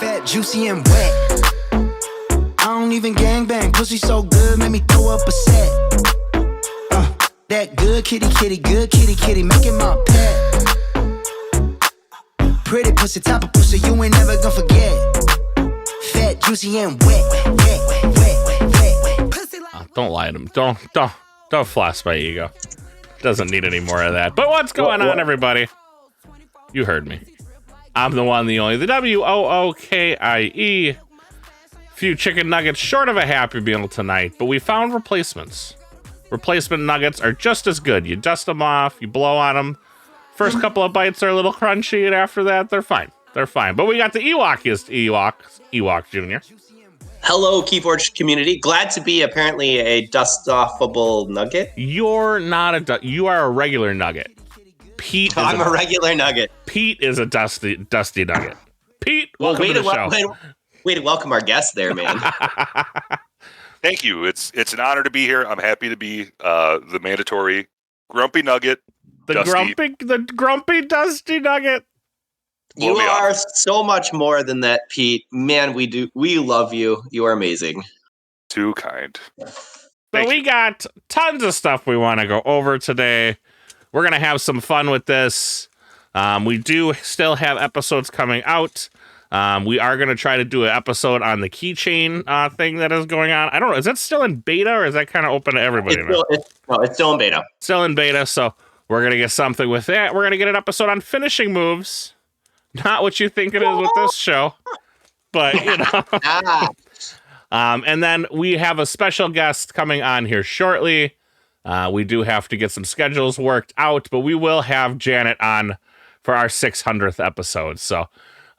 Fat, juicy, and wet. I don't even gangbang. Pussy so good, made me throw up a set. That good kitty, good kitty, making my pet. Pretty pussy, top of pussy, you ain't never gonna forget. Fat, juicy, and wet. Pussy like Don't lie to him. Don't floss my ego. Doesn't need any more of that. But what's going on, everybody? You heard me. I'm the one, the only, the WOOKIE. Few chicken nuggets short of a Happy Meal tonight, but we found replacements. Replacement nuggets are just as good. You dust them off, you blow on them. First couple of bites are a little crunchy, and after that, they're fine. They're fine. But we got the Ewok Jr. Hello, Keyforge community. Glad to be apparently a dust-offable nugget. You're not you are a regular nugget. Pete. I'm a regular nugget. Pete is a dusty nugget. Pete, welcome to the show. Way to welcome our guest there, man. Thank you. It's an honor to be here. I'm happy to be the mandatory grumpy nugget. The grumpy dusty nugget. You are so much more than that, Pete. Man, we love you. You are amazing. Too kind. So we got tons of stuff we want to go over today. We're going to have some fun with this. We do still have episodes coming out. We are going to try to do an episode on the keychain thing that is going on. I don't know. Is that still in beta or is that kind of open to everybody now? It's still in beta. Still in beta. So we're going to get something with that. We're going to get an episode on finishing moves. Not what you think it is with this show, but you know. And then we have a special guest coming on here shortly. We do have to get some schedules worked out, but we will have Janet on for our 600th episode. So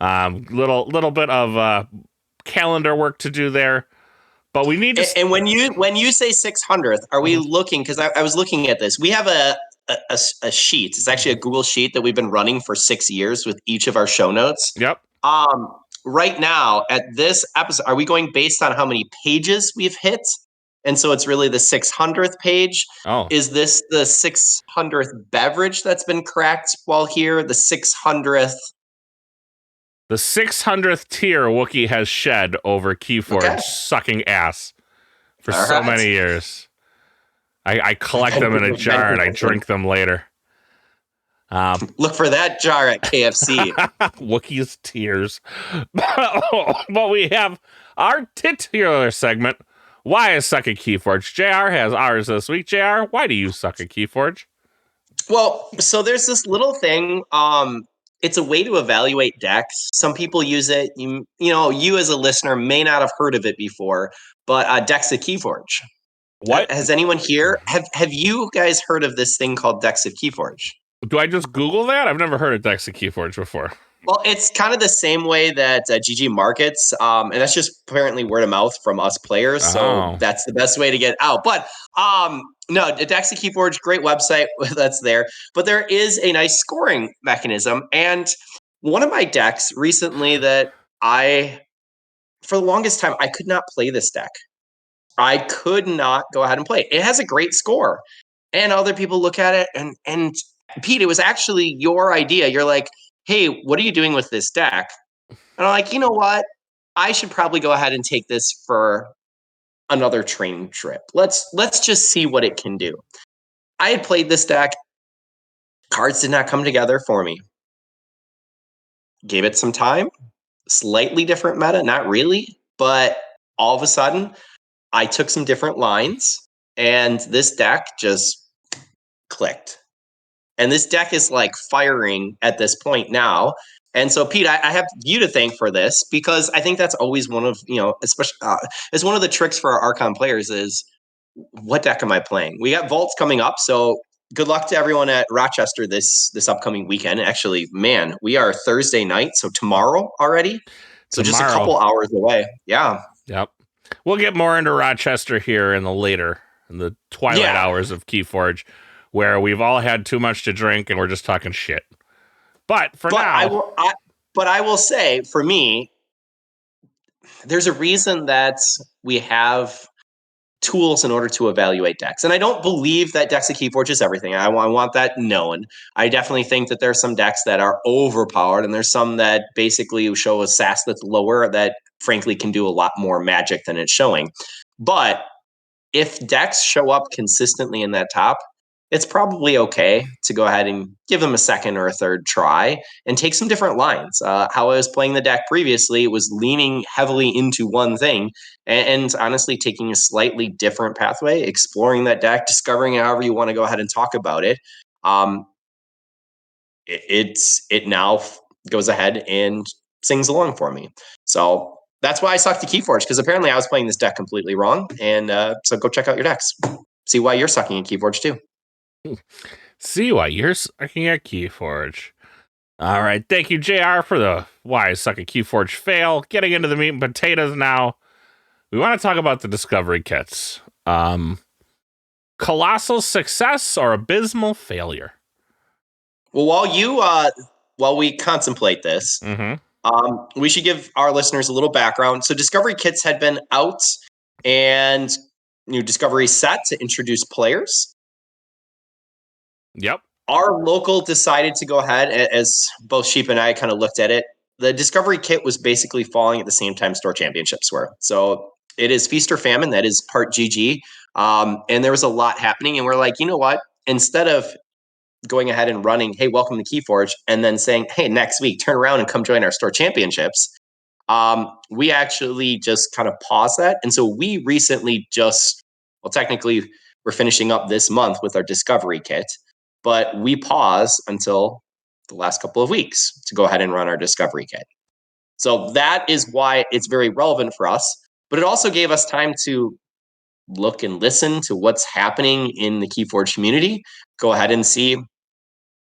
little bit of calendar work to do there, but we need to. And when you say 600th, are we looking? Because I was looking at this. We have a sheet. It's actually a Google sheet that we've been running for 6 years with each of our show notes. Yep. Right now at this episode, are we going based on how many pages we've hit? And so it's really the 600th page. Oh. Is this the 600th beverage that's been cracked while here? The 600th? The 600th tear Wookiee has shed over Keyforge sucking ass for many years. I collect them in a jar and I drink them later. Look for that jar at KFC. Wookiee's tears. But we have our titular segment. Why is suck at Keyforge? JR has ours this week. JR, why do you suck at Keyforge? Well, so there's this little thing. It's a way to evaluate decks. Some people use it. You as a listener may not have heard of it before, but decks at Keyforge. What? Has anyone here? Have you guys heard of this thing called decks at Keyforge? Do I just Google that? I've never heard of decks at Keyforge before. Well, it's kind of the same way that GG markets, and that's just apparently word of mouth from us players. So that's the best way to get out. But no, Decks at Keyforge, great website that's there. But there is a nice scoring mechanism. And one of my decks recently that for the longest time, I could not play this deck. I could not go ahead and play it. It has a great score. And other people look at it. And Pete, it was actually your idea. You're like, hey, what are you doing with this deck? And I'm like, you know what? I should probably go ahead and take this for another training trip. Let's just see what it can do. I had played this deck. Cards did not come together for me. Gave it some time. Slightly different meta, not really. But all of a sudden, I took some different lines, and this deck just clicked. And this deck is like firing at this point now. And so, Pete, I have you to thank for this, because I think that's always one of, especially it's one of the tricks for our Archon players is, what deck am I playing? We got Vaults coming up. So good luck to everyone at Rochester this upcoming weekend. Actually, man, we are Thursday night. So tomorrow already. So just a couple hours away. Yeah. Yep. We'll get more into Rochester here in the twilight hours of Keyforge, where we've all had too much to drink and we're just talking shit. But now, I will say, for me, there's a reason that we have tools in order to evaluate decks. And I don't believe that decks of Keyforge is everything. I want that known. I definitely think that there's some decks that are overpowered, and there's some that basically show a SAS that's lower that frankly can do a lot more magic than it's showing. But if decks show up consistently in that top, it's probably okay to go ahead and give them a second or a third try and take some different lines. How I was playing the deck previously was leaning heavily into one thing and honestly taking a slightly different pathway, exploring that deck, discovering however you want to go ahead and talk about it. It now goes ahead and sings along for me. So that's why I sucked to Keyforge, because apparently I was playing this deck completely wrong. And so go check out your decks. See why you're sucking at Keyforge too. See why you're sucking at Keyforge. All right. Thank you, JR, for the why I suck at Keyforge fail. Getting into the meat and potatoes now. We want to talk about the discovery kits. Colossal success or abysmal failure? Well, while we contemplate this, we should give our listeners a little background. So discovery kits had been out, and new discovery set to introduce players. Yep. Our local decided to go ahead, as both Sheep and I kind of looked at it. The discovery kit was basically falling at the same time store championships were. So it is feast or famine. That is part GG. And there was a lot happening. And we're like, you know what? Instead of going ahead and running, hey, welcome to Keyforge, and then saying, hey, next week, turn around and come join our store championships, we actually just kind of paused that. And so we recently technically we're finishing up this month with our discovery kit, but we paused until the last couple of weeks to go ahead and run our discovery kit. So that is why it's very relevant for us, but it also gave us time to look and listen to what's happening in the Keyforge community, go ahead and see,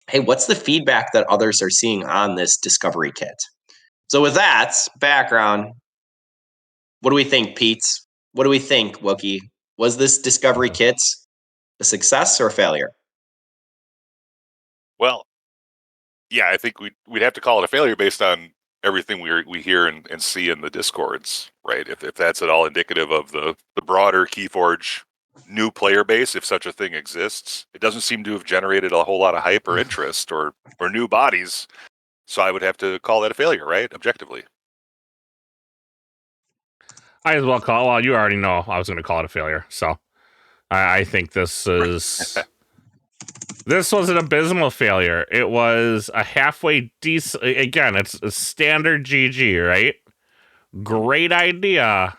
hey, what's the feedback that others are seeing on this discovery kit? So with that background, what do we think, Pete? What do we think, Wookie? Was this discovery kit a success or a failure? Well, yeah, I think we'd have to call it a failure based on everything we hear and see in the discords, right? If that's at all indicative of the broader Keyforge new player base, if such a thing exists, it doesn't seem to have generated a whole lot of hype or interest or new bodies. So I would have to call that a failure, right? Objectively. I as well call. Well, you already know I was going to call it a failure, so I think this is. This was an abysmal failure. It was a halfway decent. Again, it's a standard GG, right? Great idea.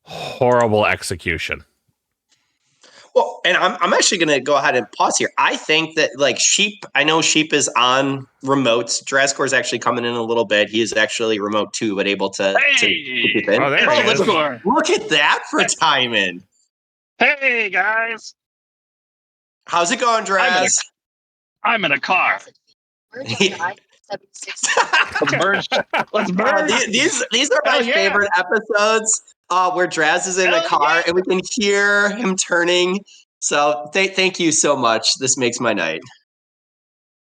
Horrible execution. Well, and I'm actually going to go ahead and pause here. I think that I know Sheep is on remote. Drazcor is actually coming in a little bit. He is actually remote too, but able to. Hey! To Oh, there he is. Look at that for timing. Hey guys, How's it going, Draz? I'm in a car. Let's merge. Let's merge. These are my favorite episodes where Draz is in a car and we can hear him turning. So thank you so much. This makes my night.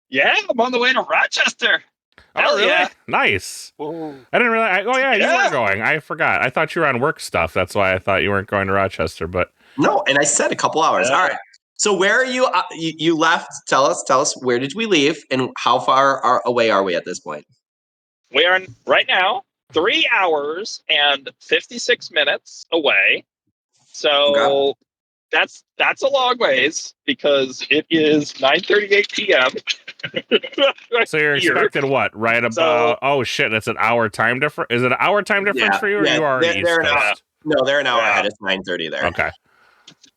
Yeah, I'm on the way to Rochester. Oh, really? Yeah. Nice. Whoa. I didn't realize. You were going. I forgot. I thought you were on work stuff. That's why I thought you weren't going to Rochester. But no, and I said a couple hours. Yeah. All right. So where are you? You left. Tell us. Where did we leave, and how far away are we at this point? We are right now 3 hours and 56 minutes away. So that's a long ways because it is 9:38 p.m. So you're expected what? Right about? Oh shit! It's an hour time difference. Is it an hour time difference for you, or you are East Coast? No, they're an hour ahead. It's 9:30 there. Okay.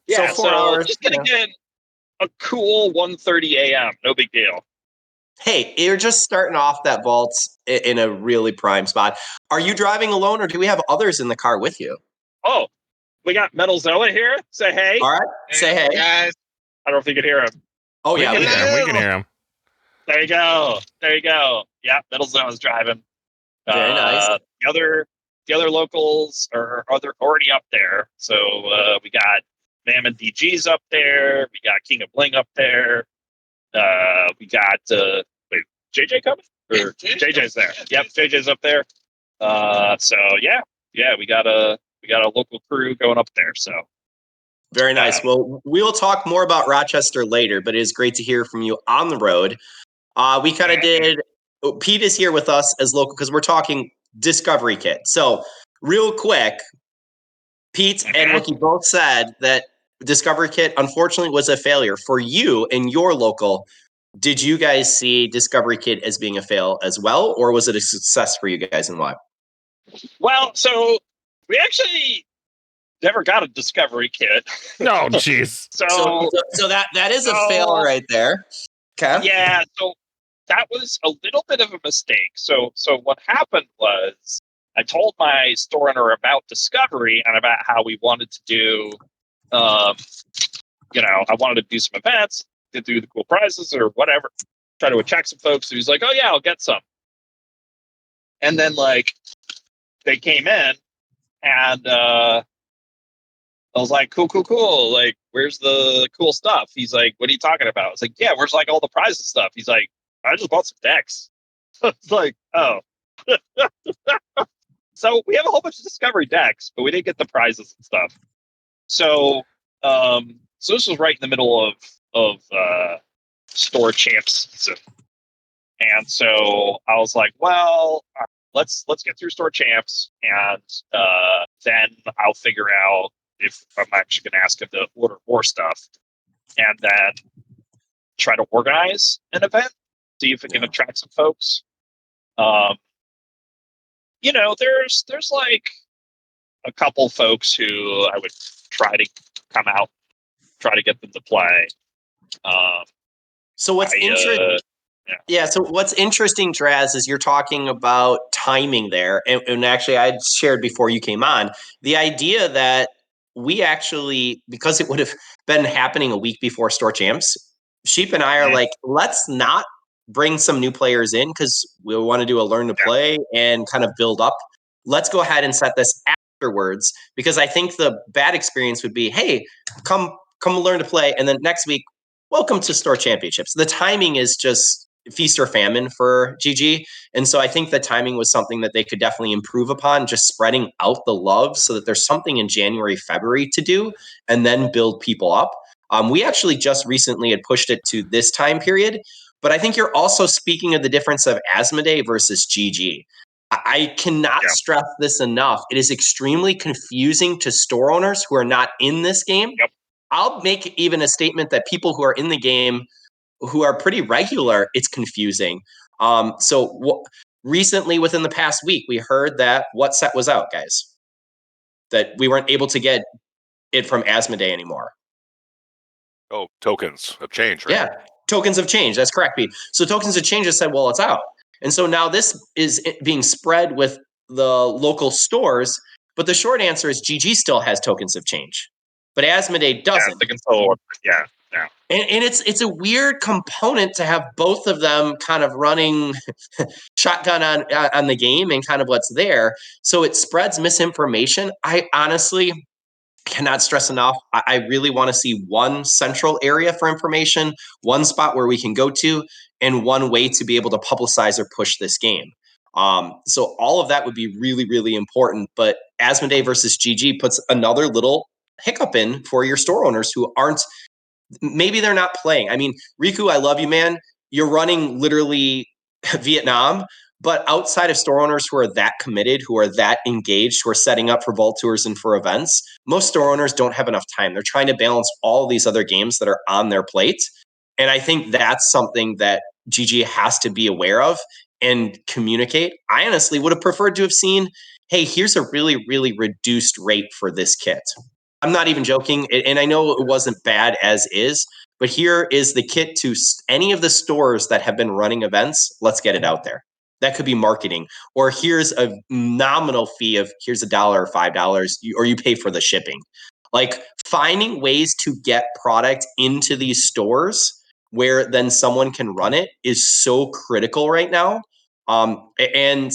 Yeah, so 4 hours. Just gonna get a cool 1:30 a.m. No big deal. Hey, you're just starting off that vault in a really prime spot. Are you driving alone, or do we have others in the car with you? Oh, we got Metal Zoa here. Say hey. All right. Say hey, guys. I don't know if you can hear him. Oh yeah, we can hear him. There you go. Yeah, Metal Zoa's driving. Very nice. The other locals are already up there. So we got Mammoth DG's up there. We got King of Bling up there. We got JJ coming? Or JJ's there. Yep, JJ's up there. So yeah, we got a we got a local crew going up there. So very nice. Well, we will talk more about Rochester later, but it is great to hear from you on the road. We kind of did. Pete is here with us as local because we're talking Discovery Kit. So, real quick, Pete and Rookie both said that Discovery Kit unfortunately was a failure for you in your local. Did you guys see Discovery Kit as being a fail as well, or was it a success for you guys, and why? Well, so we actually never got a Discovery Kit. No, jeez. So that is a fail right there. Okay. Yeah, so that was a little bit of a mistake. So what happened was I told my store owner about Discovery and about how we wanted to do, I wanted to do some events, to do the cool prizes or whatever, try to attract some folks. So he's like, oh yeah, I'll get some. And then like they came in and I was like, cool. Like, where's the cool stuff? He's like, what are you talking about? I was like, yeah, where's like all the prizes stuff? He's like, I just bought some decks. It's like, oh. So we have a whole bunch of Discovery decks, but we didn't get the prizes and stuff. So this was right in the middle of store champs season. And so I was like, well, let's get through store champs, and then I'll figure out if I'm actually going to ask him to order more stuff, and then try to organize an event, see if it can attract some folks. There's like a couple folks who I would try to come out, try to get them to play. So what's interesting? Yeah. So what's interesting, Draz, is you're talking about timing there, and actually, I shared before you came on the idea that we actually, because it would have been happening a week before store champs, Sheep and I are like, let's not bring some new players in because we want to do a learn to play and kind of build up. Let's go ahead and set this afterwards, because I think the bad experience would be, hey, come learn to play, and then next week, welcome to store championships. The timing is just feast or famine for GG. And so I think the timing was something that they could definitely improve upon, just spreading out the love so that there's something in January, February to do, and then build people up. We actually just recently had pushed it to this time period, but I think you're also speaking of the difference of Asmodee versus GG. I cannot stress this enough. It is extremely confusing to store owners who are not in this game. Yep. I'll make even a statement that people who are in the game who are pretty regular, it's confusing. Recently, within the past week, we heard that what set was out, guys? That we weren't able to get it from Asmodee anymore. Oh, tokens of change, right? Yeah, tokens of change. That's correct, Pete. So tokens of change has said, well, it's out. And so now this is being spread with the local stores. But the short answer is GG still has tokens of change, but Asmodee doesn't. Yeah. And it's a weird component to have both of them kind of running shotgun on the game and kind of what's there. So it spreads misinformation. I honestly cannot stress enough. I really want to see one central area for information, one spot where we can go to, and one way to be able to publicize or push this game. So all of that would be really, really important. But Asmodee versus GG puts another little hiccup in for your store owners who aren't, maybe they're not playing. I mean, Riku, I love you, man. You're running literally Vietnam, but outside of store owners who are that committed, who are that engaged, who are setting up for vault tours and for events, most store owners don't have enough time. They're trying to balance all these other games that are on their plate. And I think that's something that GG has to be aware of and communicate. I honestly would have preferred to have seen, hey, here's a really, really reduced rate for this kit. I'm not even joking. And I know it wasn't bad as is, but here is the kit to any of the stores that have been running events. Let's get it out there. That could be marketing. Or here's a nominal fee of here's $1 or $5, or you pay for the shipping. Like finding ways to get product into these stores where then someone can run it is so critical right now. And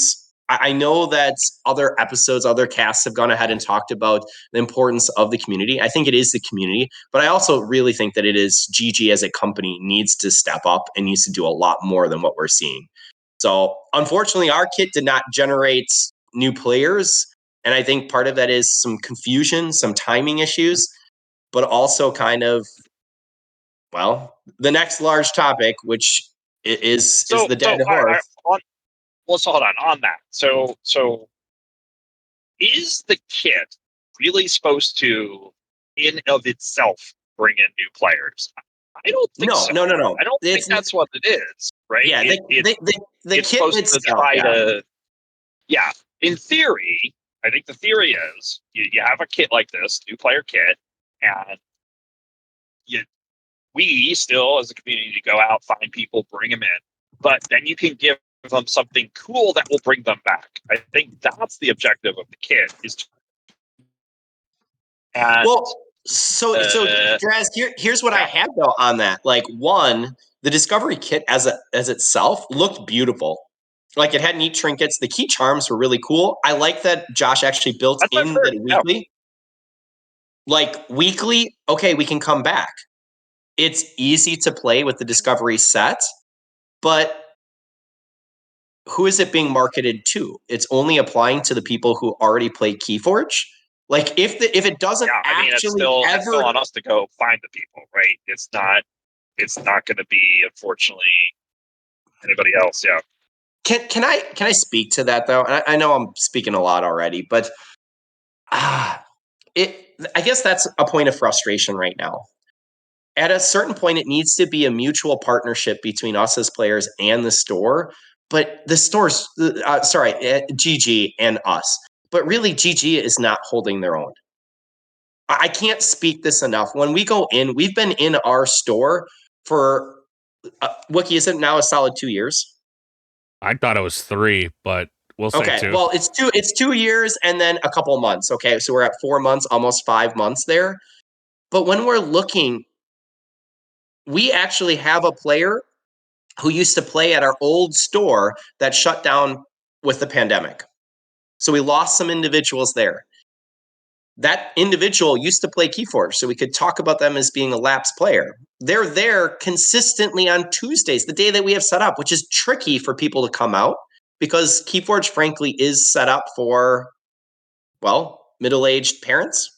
I know that other episodes, other casts have gone ahead and talked about the importance of the community. I think it is the community, but I also really think that it is GG as a company needs to step up and needs to do a lot more than what we're seeing. So unfortunately, our kit did not generate new players. And I think part of that is some confusion, some timing issues, but also kind of, well, the next large topic, which is the dead horse. Let's hold on that. So is the kit really supposed to, in of itself, bring in new players? I don't think so. No. I don't think that's what it is, right? Yeah, the it's kit supposed itself, to try to. Yeah, in theory, I think the theory is you have a kit like this, new player kit, and we still, as a community, go out, find people, bring them in, but then you can give them something cool that will bring them back. I think that's the objective of the kit. So Draz, here's what I had though on that. Like, one, the Discovery kit as itself looked beautiful. Like, it had neat trinkets. The key charms were really cool. I like that Josh actually built in that weekly. Yeah. Like, weekly, okay, we can come back. It's easy to play with the Discovery set, but who is it being marketed to? It's only applying to the people who already play Keyforge. Like, if it doesn't it's still on us to go find the people, right? It's not going to be, unfortunately, anybody else. Yeah. Can I speak to that though? I know I'm speaking a lot already, but I guess that's a point of frustration right now. At a certain point, it needs to be a mutual partnership between us as players and the store. But the store's GG and us. But really, GG is not holding their own. I can't speak this enough. When we go in, we've been in our store for Wookie, is it now a solid 2 years? I thought it was 3, but we'll say 2. Well, it's 2 years and then a couple months. Okay, so we're at 4 months, almost 5 months there. But when we're looking, we actually have a player who used to play at our old store that shut down with the pandemic. So we lost some individuals there. That individual used to play Keyforge, so we could talk about them as being a lapsed player. They're there consistently on Tuesdays, the day that we have set up, which is tricky for people to come out because Keyforge, frankly, is set up for, well, middle-aged parents.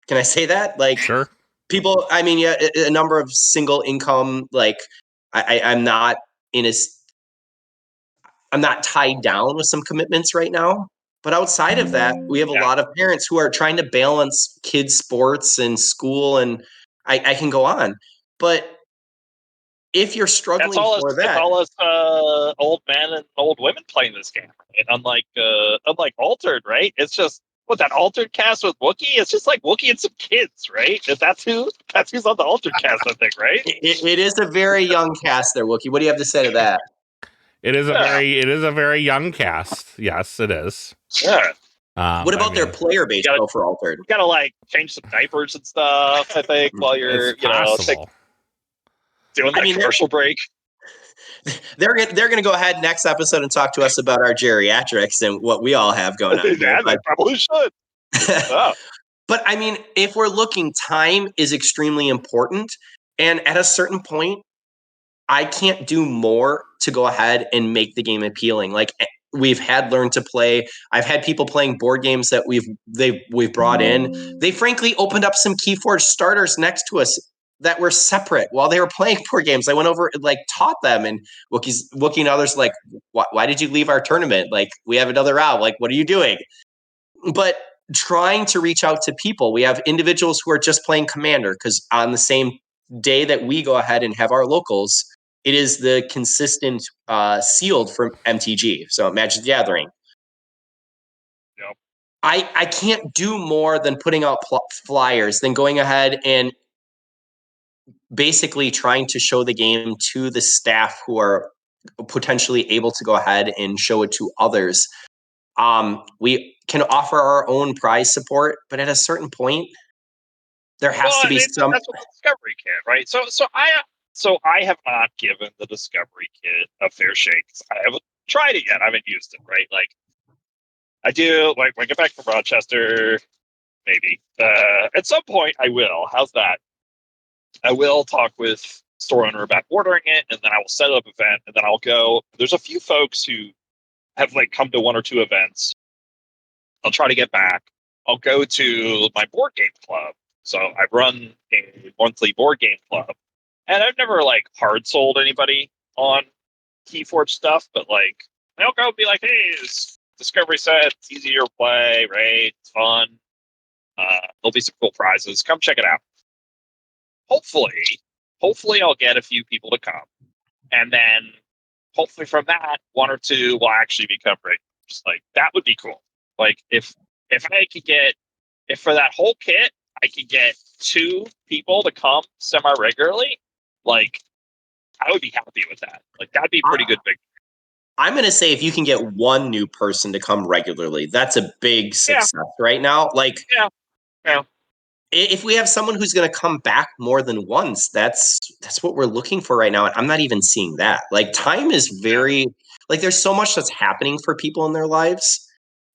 Can I say that? Like, sure. People, I mean, yeah, a number of single income, like, I'm not tied down with some commitments right now. But outside of that, we have a lot of parents who are trying to balance kids' sports and school, and I can go on. But if you're struggling that's all us old men and old women playing this game. Right? Unlike Altered, right? It's just that Altered cast with Wookiee. It's just like Wookiee and some kids, right? That's who's on the Altered cast, I think, right? It is a very young cast there, Wookiee. What do you have to say to that? It is a very young cast. Yes, it is. Yeah. What about their player base though for Altered? You gotta like change some diapers and stuff, I think, while you're doing that commercial break. They're going to go ahead next episode and talk to us about our geriatrics and what we all have going on. Yeah, they probably should. But I mean, if we're looking, time is extremely important. And at a certain point, I can't do more to go ahead and make the game appealing. Like, we've had Learn to Play. I've had people playing board games that we've brought in. They frankly opened up some Keyforge starters next to us that were separate while they were playing board games. I went over and like taught them, and Wookie and others like, why did you leave our tournament? Like, we have another round. Like, what are you doing? But trying to reach out to people. We have individuals who are just playing Commander because on the same day that we go ahead and have our locals, it is the consistent sealed from MTG, so Magic the Gathering. Yep. I can't do more than putting out flyers, than going ahead and basically trying to show the game to the staff who are potentially able to go ahead and show it to others. We can offer our own prize support, but at a certain point, there has to be some. That's what the Discovery Kit, right? So I have not given the Discovery Kit a fair shake. I haven't tried it yet. I haven't used it, right? Like, I do. Like, when I get back from Rochester, maybe at some point I will. How's that? I will talk with store owner about ordering it, and then I will set up an event, and then I'll go. There's a few folks who have like come to 1 or 2 events I'll try to get back. I'll go to my board game club. So I run a monthly board game club, and I've never like hard sold anybody on Keyforge stuff, but like I'll go be like, hey, this Discovery set, it's easier to play, right? It's fun. There'll be some cool prizes. Come check it out. Hopefully I'll get a few people to come. And then hopefully from that, one or two will actually become regulars. Like that would be cool. Like if I could get, if for that whole kit, I could get 2 people to come semi-regularly, like I would be happy with that. Like that'd be pretty good. Big. I'm going to say if you can get 1 new person to come regularly, that's a big success right now. Like, yeah. If we have someone who's going to come back more than once, that's what we're looking for right now. And I'm not even seeing that. Like time is very like there's so much that's happening for people in their lives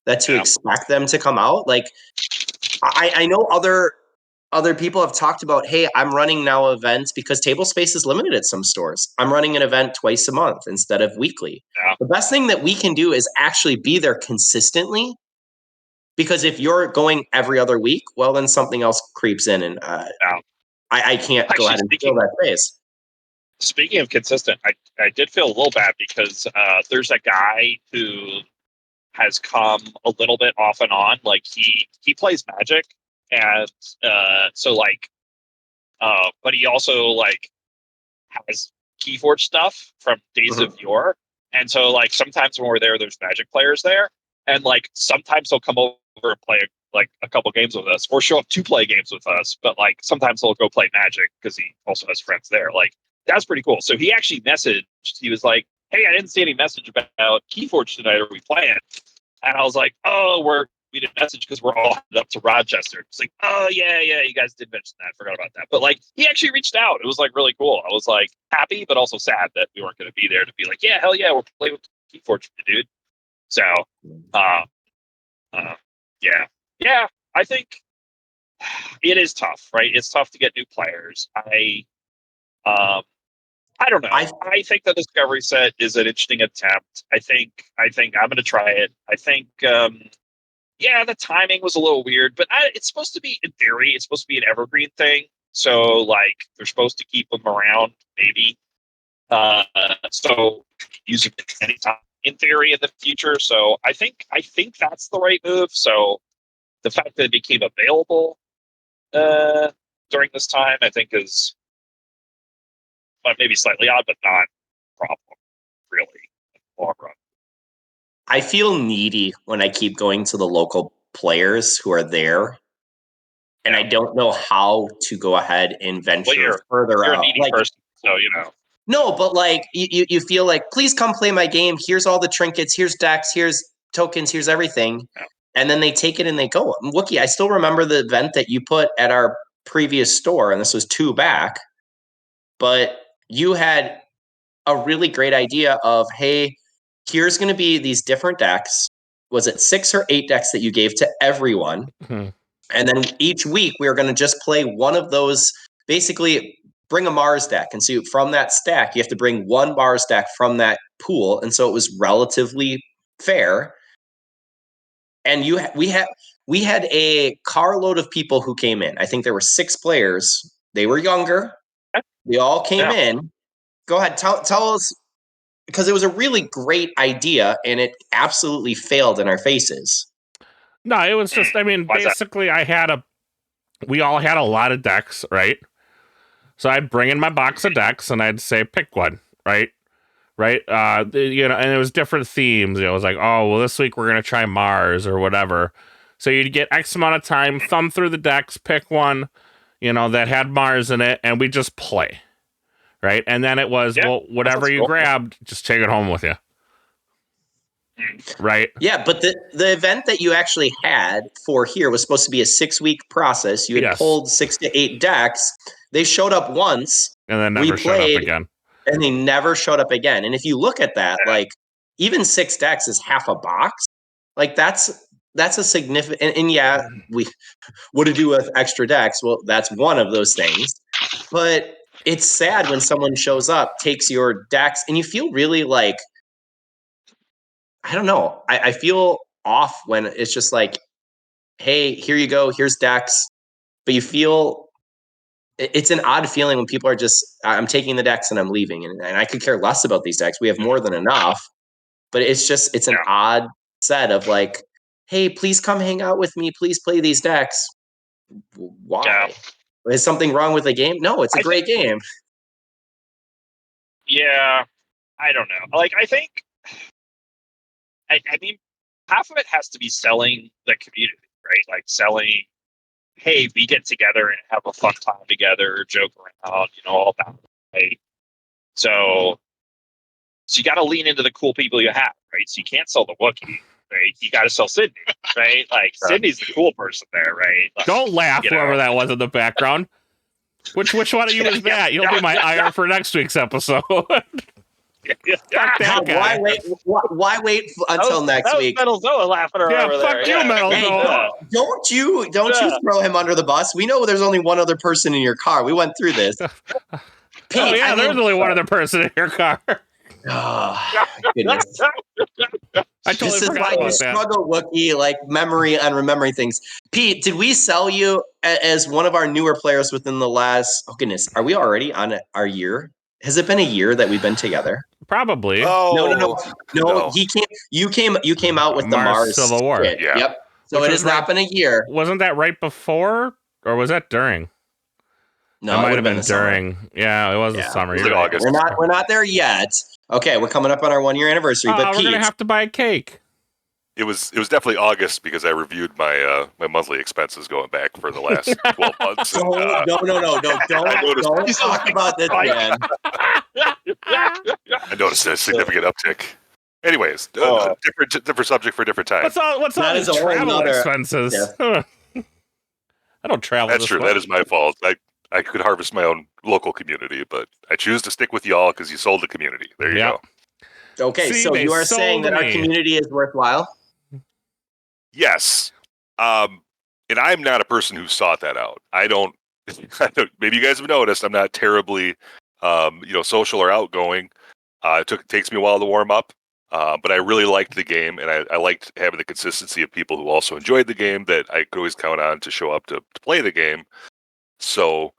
that to expect them to come out. Like I know other people have talked about, hey, I'm running now events because table space is limited at some stores. I'm running an event twice a month instead of weekly. Yeah. The best thing that we can do is actually be there consistently. Because if you're going every other week, well, then something else creeps in, and I can't go ahead and fill that space. Speaking of consistent, I did feel a little bad because there's a guy who has come a little bit off and on. Like he plays Magic, and so like, but he also like has Keyforge stuff from Days of Yore, and so like sometimes when we're there, there's Magic players there, and like sometimes he'll come over and play like a couple games with us, or show up to play games with us. But like sometimes he'll go play Magic because he also has friends there. Like that's pretty cool. So he actually messaged. He was like, "Hey, I didn't see any message about Keyforge tonight. Are we playing?" And I was like, "Oh, we didn't message because we're all headed up to Rochester." It's like, "Oh yeah, you guys did mention that. I forgot about that." But like he actually reached out. It was like really cool. I was like happy, but also sad that we weren't going to be there to be like, "Yeah, hell yeah, we're playing with Keyforge, dude." So, yeah, I think it is tough, right? It's tough to get new players. I don't know. I think the Discovery set is an interesting attempt. I think I'm going to try it. I think, the timing was a little weird, but it's supposed to be, in theory, it's supposed to be an evergreen thing. So, like, they're supposed to keep them around, maybe. So use it anytime in theory in the future. So I think that's the right move. So the fact that it became available during this time, I think is maybe slightly odd, but not a problem really in the long run. I feel needy when I keep going to the local players who are there. And I don't know how to go ahead and venture further you're out. A needy person, so you know. No, but like you feel like, please come play my game. Here's all the trinkets. Here's decks. Here's tokens. Here's everything. Yeah. And then they take it and they go. Wookie, I still remember the event that you put at our previous store, and this was 2 back. But you had a really great idea of, hey, here's going to be these different decks. Was it 6 or 8 decks that you gave to everyone? And then each week we were going to just play one of those, basically bring a Mars deck. And so from that stack, you have to bring 1 Mars deck from that pool. And so it was relatively fair. And we had a carload of people who came in. I think there were 6 players. They were younger. They all came in. Go ahead, tell us, because it was a really great idea and it absolutely failed in our faces. No, it was just, I mean, basically we all had a lot of decks, right? So I'd bring in my box of decks and I'd say, pick one, right? Right? And it was different themes. It was like, oh, well, this week we're going to try Mars or whatever. So you'd get X amount of time, thumb through the decks, pick one, that had Mars in it, and we just play. Right? And then it was, well, whatever you grabbed, just take it home with you. Right? Yeah, but the event that you actually had for here was supposed to be a 6-week process. You had pulled 6 to 8 decks. They showed up once. And then never showed up again. And they never showed up again. And if you look at that, like, even 6 decks is half a box. Like, that's a significant... And what to do with extra decks? Well, that's one of those things. But it's sad when someone shows up, takes your decks, and you feel really like... I don't know. I feel off when it's just like, hey, here you go, here's decks. But you feel it's an odd feeling when people are just, I'm taking the decks and I'm leaving, and I could care less about these decks. We have more than enough, but it's an odd set of like, hey, please come hang out with me, please play these decks. Why? Yeah. Is something wrong with the game? No, it's a great game. Yeah, I don't know. Like, I think, I mean, half of it has to be selling the community, right? Like selling, hey, we get together and have a fun time together, joke around, all that, right? So you got to lean into the cool people you have, right? So you can't sell the Wookiee, right? You got to sell Sydney, right? Like, Sydney's the cool person there, right? Like, Don't laugh, whoever that was in the background. Which one of you is that? You'll be my IR for next week's episode. Fuck that guy. Why wait until next week? That was Metalzoa laughing over there. Fuck you, Metalzoa. Hey, don't you throw him under the bus. We know there's only one other person in your car. We went through this. Pete, there's only one other person in your car. Oh, goodness. I totally this is forgot why about you that. struggle, Wookiee, like memory and remembering things. Pete, did we sell you as one of our newer players within the last? Oh goodness, are we already on our year? Has it been a year that we've been together? Probably. No. You came out with the Mars Civil War. shit. Yeah. Yep. So Which it was has not been a year. Wasn't that right before, or was that during? No, it might would have been the during. summer. Yeah, it was the summer. It was like August. We're not there yet. Okay, we're coming up on our 1 year anniversary. But we're Pete, gonna have to buy a cake. It was definitely August because I reviewed my my monthly expenses going back for the last 12 months. And, no, don't talk about this again. I noticed a significant uptick. Anyways, different subject for a different time. What's all these travel expenses? Yeah. I don't travel. That's true. much. That is my fault. I could harvest my own local community, but I choose to stick with y'all because you sold the community. There you go. Okay, so you are saying that our community is worthwhile? Yes. And I'm not a person who sought that out. I don't maybe you guys have noticed I'm not terribly social or outgoing. It takes me a while to warm up. But I really liked the game, and I liked having the consistency of people who also enjoyed the game that I could always count on to show up to play the game. So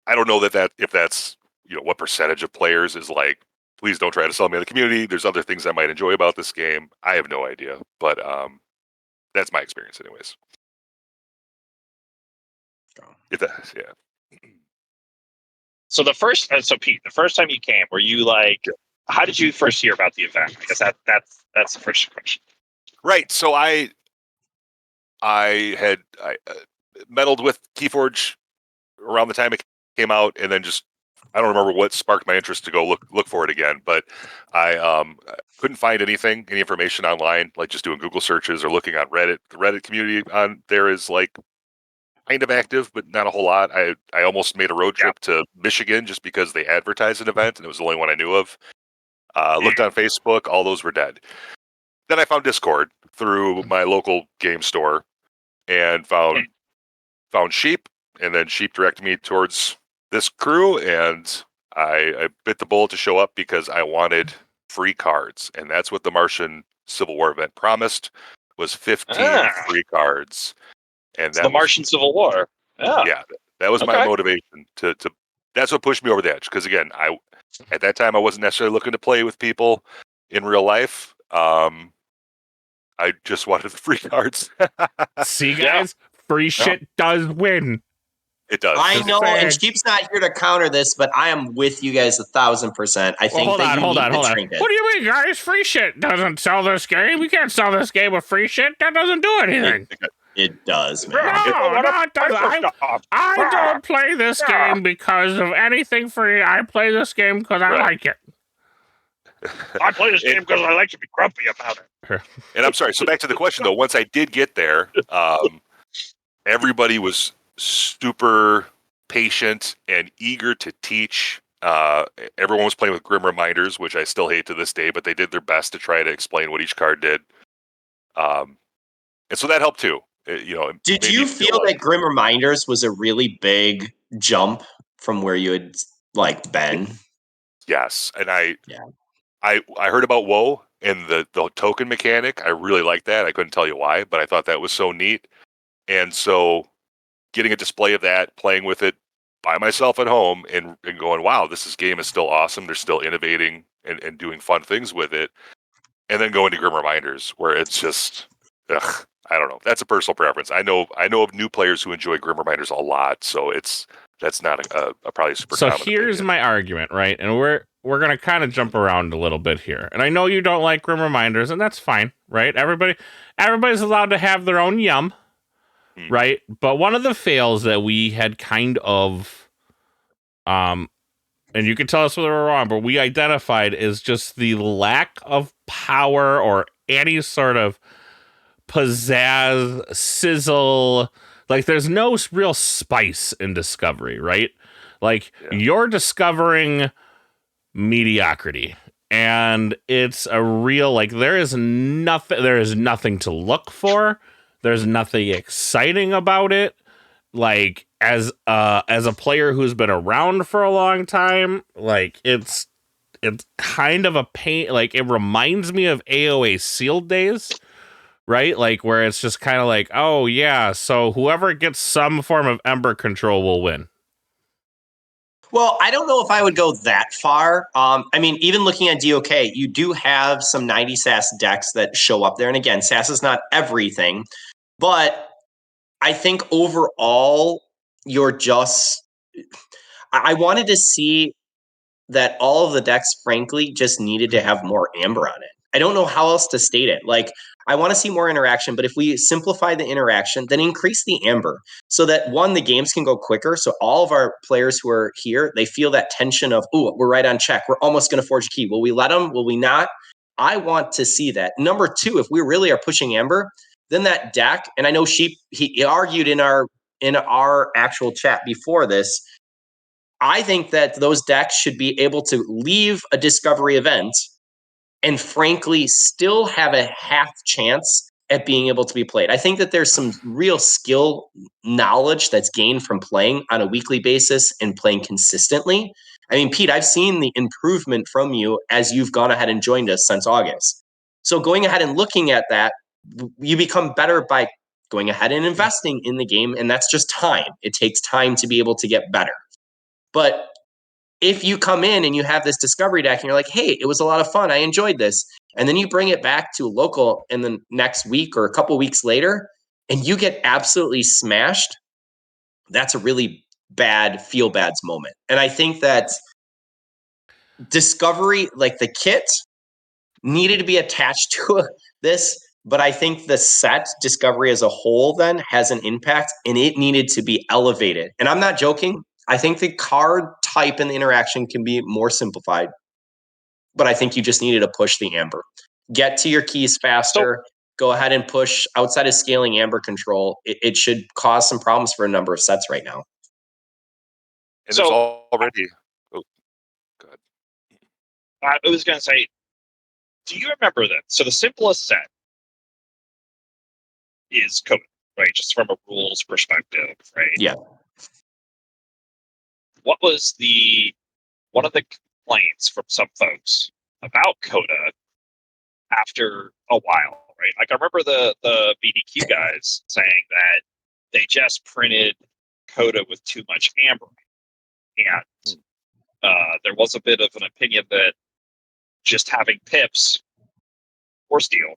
I don't know that if that's what percentage of players is like, please don't try to sell me in the community. There's other things I might enjoy about this game. I have no idea, but that's my experience, anyways. So Pete, the first time you came, were you like, how did you first hear about the event? I guess that's the first question. Right. So I meddled with Keyforge around the time it came out, and then I don't remember what sparked my interest to go look for it again. But I couldn't find any information online, like just doing Google searches or looking on Reddit. The Reddit community on there is like kind of active, but not a whole lot. I almost made a road trip to Michigan just because they advertised an event, and it was the only one I knew of. Looked on Facebook, all those were dead. Then I found Discord through my local game store and found Sheep, and then Sheep directed me towards this crew, and I bit the bullet to show up because I wanted free cards, and that's what the Martian Civil War event promised, was 15 free cards. And the Martian Civil War. Yeah, that was my motivation to that's what pushed me over the edge, because again, at that time I wasn't necessarily looking to play with people in real life. I just wanted the free cards. See, guys, free shit does win. It does. I know, and Sheep's not here to counter this, but I am with you guys 1,000%. I think hold on. What trinket. do you mean, guys? Free shit doesn't sell this game. We can't sell this game with free shit. That doesn't do anything. It does, man. No, it doesn't. I don't play this game because of anything free. I play this game because I like it. I play this game because I like to be grumpy about it. And I'm sorry. So back to the question, though. Once I did get there, everybody was super patient and eager to teach. Everyone was playing with Grim Reminders, which I still hate to this day, but they did their best to try to explain what each card did. And so that helped too. Did you feel that Grim Reminders was a really big jump from where you had been? Yes, and I heard about WoW, And the token mechanic, I really like that. I couldn't tell you why, but I thought that was so neat. And so getting a display of that, playing with it by myself at home and going, wow, game is still awesome. They're still innovating and doing fun things with it. And then going to Grim Reminders, where it's just, I don't know. That's a personal preference. I know of new players who enjoy Grim Reminders a lot, so that's not a probably super So common here's opinion. my argument, right? And we're gonna kind of jump around a little bit here. And I know you don't like Grim Reminders, and that's fine, right? Everybody's allowed to have their own yum, right? But one of the fails that we had kind of, and you can tell us whether we're wrong, but we identified is just the lack of power or any sort of pizzazz, sizzle. Like, there's no real spice in Discovery, right? Like, you're discovering mediocrity, and it's a real, like, there is nothing to look for. There's nothing exciting about it. Like, as a player who's been around for a long time, like, it's kind of a pain. Like, it reminds me of AOA sealed days, right? Like, where it's just kind of like, oh yeah, so whoever gets some form of Ember control will win. Well, I don't know if I would go that far. I mean, even looking at DOK, you do have some 90 SAS decks that show up there. And again, SAS is not everything, but I think overall, I wanted to see that all of the decks, frankly, just needed to have more Amber on it. I don't know how else to state it. Like, I want to see more interaction, but if we simplify the interaction, then increase the Amber so that, one, the games can go quicker. So all of our players who are here, they feel that tension of, ooh, we're right on check. We're almost going to forge a key. Will we let them? Will we not? I want to see that. Number two, if we really are pushing Amber, then that deck, and I know he argued in our actual chat before this, I think that those decks should be able to leave a discovery event and frankly still have a half chance at being able to be played. I think that there's some real skill knowledge that's gained from playing on a weekly basis and playing consistently. I mean, Pete, I've seen the improvement from you as you've gone ahead and joined us since August. So going ahead and looking at that, you become better by going ahead and investing in the game, and that's just time. It takes time to be able to get better. But if you come in and you have this discovery deck and you're like, hey, it was a lot of fun, I enjoyed this, and then you bring it back to local in the next week or a couple weeks later, and you get absolutely smashed, that's a really bad feel-bads moment. And I think that discovery, like the kit, needed to be attached to this, but I think the set discovery as a whole then has an impact, and it needed to be elevated. And I'm not joking. I think the card type and the interaction can be more simplified, but I think you just needed to push the Amber. Get to your keys faster. Go ahead and push outside of scaling Amber control. It should cause some problems for a number of sets right now. And there's already... Oh, go ahead. I was going to say, do you remember that? So the simplest set is Coda, right? Just from a rules perspective, right? Yeah. What was one of the complaints from some folks about Coda after a while, right? Like, I remember the BDQ guys saying that they just printed Coda with too much Amber. And there was a bit of an opinion that just having pips or steel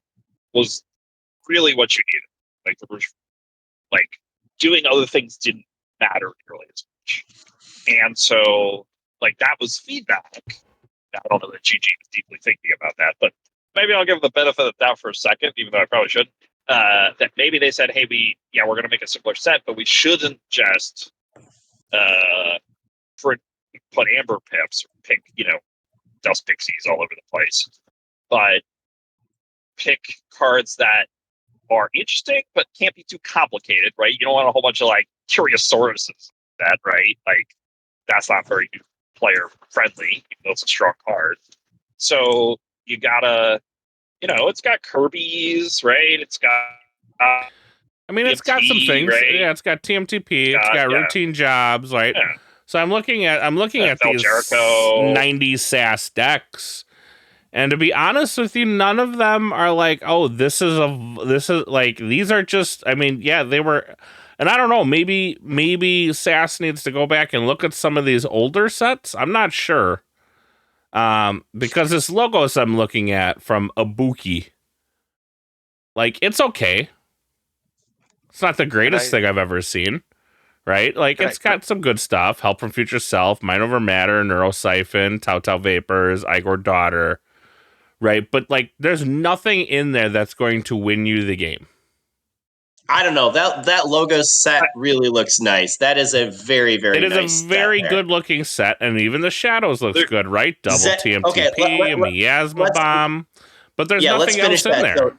was really what you needed. Like doing other things didn't matter nearly as much. And so, like, that was feedback. I don't know that GG was deeply thinking about that, but maybe I'll give them the benefit of the doubt for a second, even though I probably shouldn't. That maybe they said, hey, we're going to make a simpler set, but we shouldn't just put Amber pips or pick, Dust Pixies all over the place, but pick cards that are interesting but can't be too complicated, right? You don't want a whole bunch of like Curiosauruses, that, right? Like, that's not very player friendly, even though it's a strong card. So you gotta, it's got Kirby's, right? It's got it's got some things, right? Yeah, it's got TMTP, it's got routine jobs, right? Yeah. So I'm looking at these Jericho 90 SAS decks, And to be honest with you, none of them are like, oh, this is like, these are just, I mean, yeah, they were, and I don't know, maybe SAS needs to go back and look at some of these older sets. I'm not sure. Because this logos I'm looking at from Ibuki, like, it's okay. It's not the greatest thing I've ever seen, right? Like, it's got some good stuff. Help from Future Self, Mind Over Matter, Neurosiphon, Tau Tau Vapors, Igor Daughter, right? But, like, there's nothing in there that's going to win you the game. I don't know. That logo set really looks nice. That is a very, very nice set. It is a very good-looking set, and even the shadows looks good, right? Double TMTP, Miasma Bomb. But there's nothing else in there. So,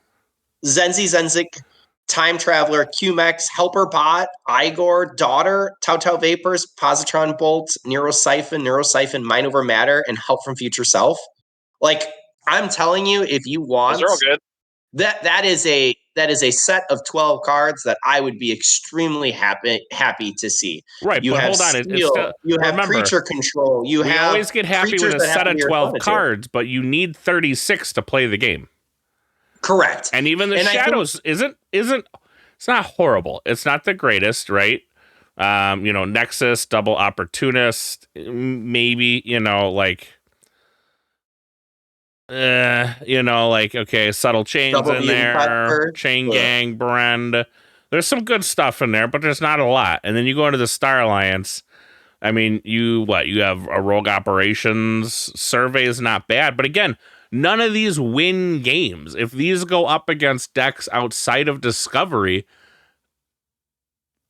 Zenzik, Time Traveler, QMEX, Helper Bot, Igor, Daughter, Tau Tau Vapors, Positron Bolt, Neurosiphon, Mind Over Matter, and Help from Future Self. Like, I'm telling you, if you want, those are all good. That is a set of 12 cards that I would be extremely happy to see. Right, you but have hold on, Steel, you have creature control. We always get happy with a set of 12 cards, but you need 36 to play the game. Correct. And even the shadows isn't it's not horrible. It's not the greatest, right? Nexus, Double Opportunist, maybe, like okay, Subtle Chains in there, Chain Gang, Brand. There's some good stuff in there, but there's not a lot. And then you go into the Star Alliance. I mean, you have a Rogue Operations survey is not bad, but again, none of these win games. If these go up against decks outside of Discovery,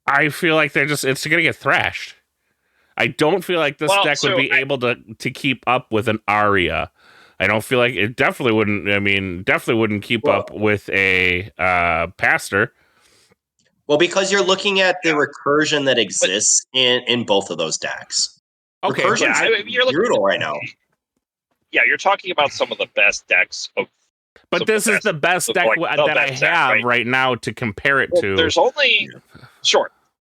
I feel like it's going to get thrashed. I don't feel like this deck would be able to keep up with an Aria. I don't feel like it definitely wouldn't keep up with a Pastor. Well, because you're looking at the recursion that exists in both of those decks. Okay, you're brutal right now. Yeah, you're talking about some of the best decks. But this is the best deck that I have right now to compare it to. There's only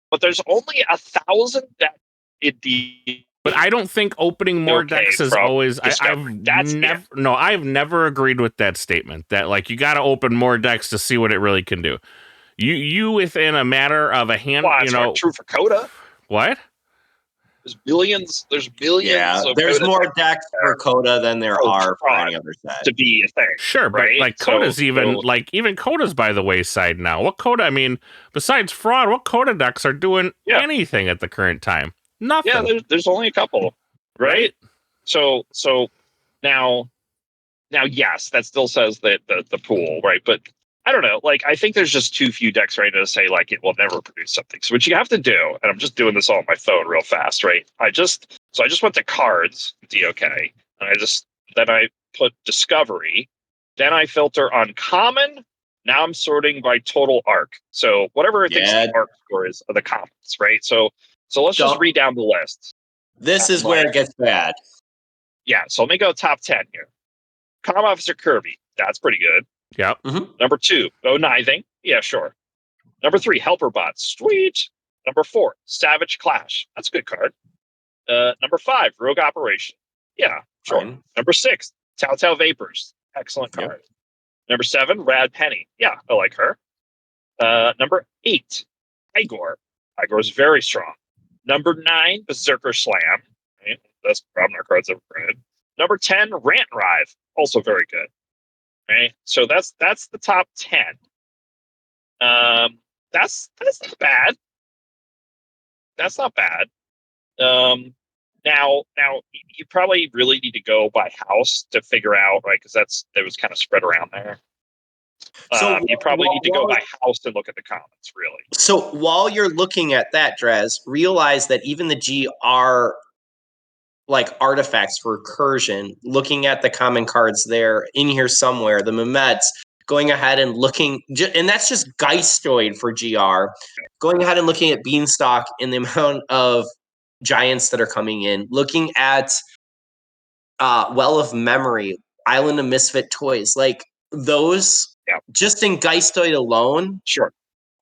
but there's only 1,000 decks in the. But I don't think opening more decks is always. I've never agreed with that statement. That like you got to open more decks to see what it really can do. You within a matter of a hand. Well, true for Coda. What? There's billions. Yeah, there's more decks for Coda than there are for any other set to be a thing. Sure, right? But like Coda's even Coda's by the wayside now. What Coda? I mean, besides Fraud, what Coda decks are doing anything at the current time? Nothing. Yeah, there's only a couple, right? So now, yes, that still says that the pool, right? But I don't know. Like, I think there's just too few decks right now to say like it will never produce something. So what you have to do, and I'm just doing this all on my phone real fast, right? I just went to cards, DOK, and then I put Discovery, then I filter uncommon. Now I'm sorting by total arc. So whatever it thinks the arc score is of the commons, right? So let's just read down the list. This is where it gets bad. Yeah, so let me go top 10 here. Comm Officer Kirby, that's pretty good. Yep. Mm-hmm. Number 2, Nithing. Yeah, sure. Number 3, Helper Bots. Sweet. Number 4, Savage Clash. That's a good card. Number 5, Rogue Operation. Yeah, sure. Fine. Number 6, Tau Tau Vapors. Excellent card. Yep. Number 7, Rad Penny. Yeah, I like her. Number 8, Igor. Igor's very strong. Number 9, Berserker Slam. Right? That's probably our cards ever printed. Number 10, Rant Rive. Also very good. Right? So that's the top 10. That's not bad. That's not bad. Now you probably really need to go by house to figure out, right? Because that was kind of spread around there. So you probably need to go by house and look at the comments, really. So while you're looking at that, Drez, realize that even the GR like artifacts for recursion, looking at the common cards there in here somewhere, the Mehmets, going ahead and looking, and that's just Geistoid for GR, going ahead and looking at Beanstalk and the amount of giants that are coming in, looking at Well of Memory, Island of Misfit Toys, like those, just in Geistoid alone,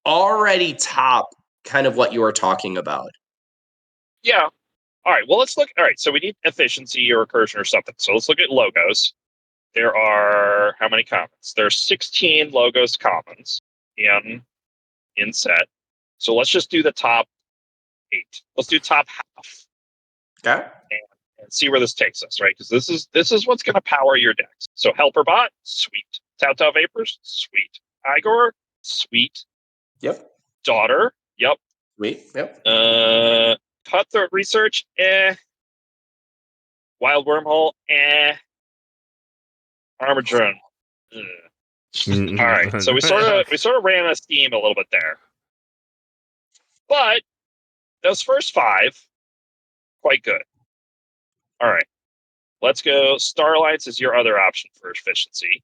already top kind of what you were talking about. Yeah. All right. Well, let's look. All right. So we need efficiency or recursion or something. So let's look at logos. there are how many commons? There's 16 logos commons in set. So let's just do the top 8. Let's do top half. Okay. And see where this takes us, right? Because this is what's going to power your decks. So Helper Bot, sweet. Telltale Vapors, sweet. Igor, sweet. Yep. Daughter, yep. Sweet. Yep. Cutthroat Research, Wild Wormhole, Armor Drone. All right, so we sort of ran out of steam a little bit there, but those first 5, quite good. All right, let's go. Star Alliance is your other option for efficiency,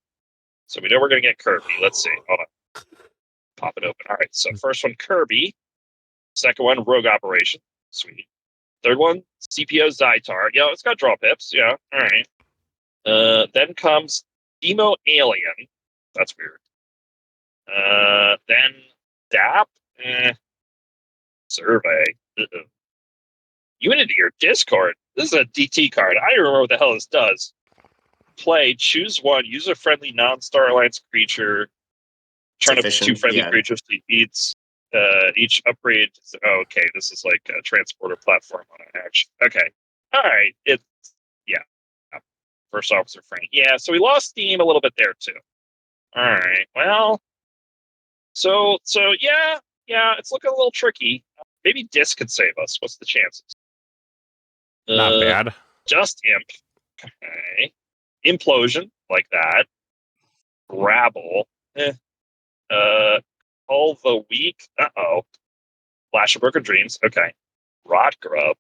so we know we're going to get Kirby. Let's see. Hold on, pop it open. All right, so first one Kirby, second one Rogue Operation, sweet. Third one CPO Zytar. Yeah, it's got draw pips. Yeah, all right. Then comes Demo Alien. That's weird. Then DAP. Survey. Unity or Discord. This is a DT card. I don't remember what the hell this does. Play. Choose one user-friendly non-Star Alliance creature. Turn up 2 friendly creatures to each upgrade. Oh, okay, this is like a transporter platform on an action. Okay. All right. First Officer Frank. Yeah, so we lost steam a little bit there too. All right. Well, so yeah, it's looking a little tricky. Maybe Disc could save us. What's the chances? Not bad. Just Imp. Okay. Implosion, like that. Rabble. All the Weak. Flash of Broken Dreams. Okay. Rot Grub.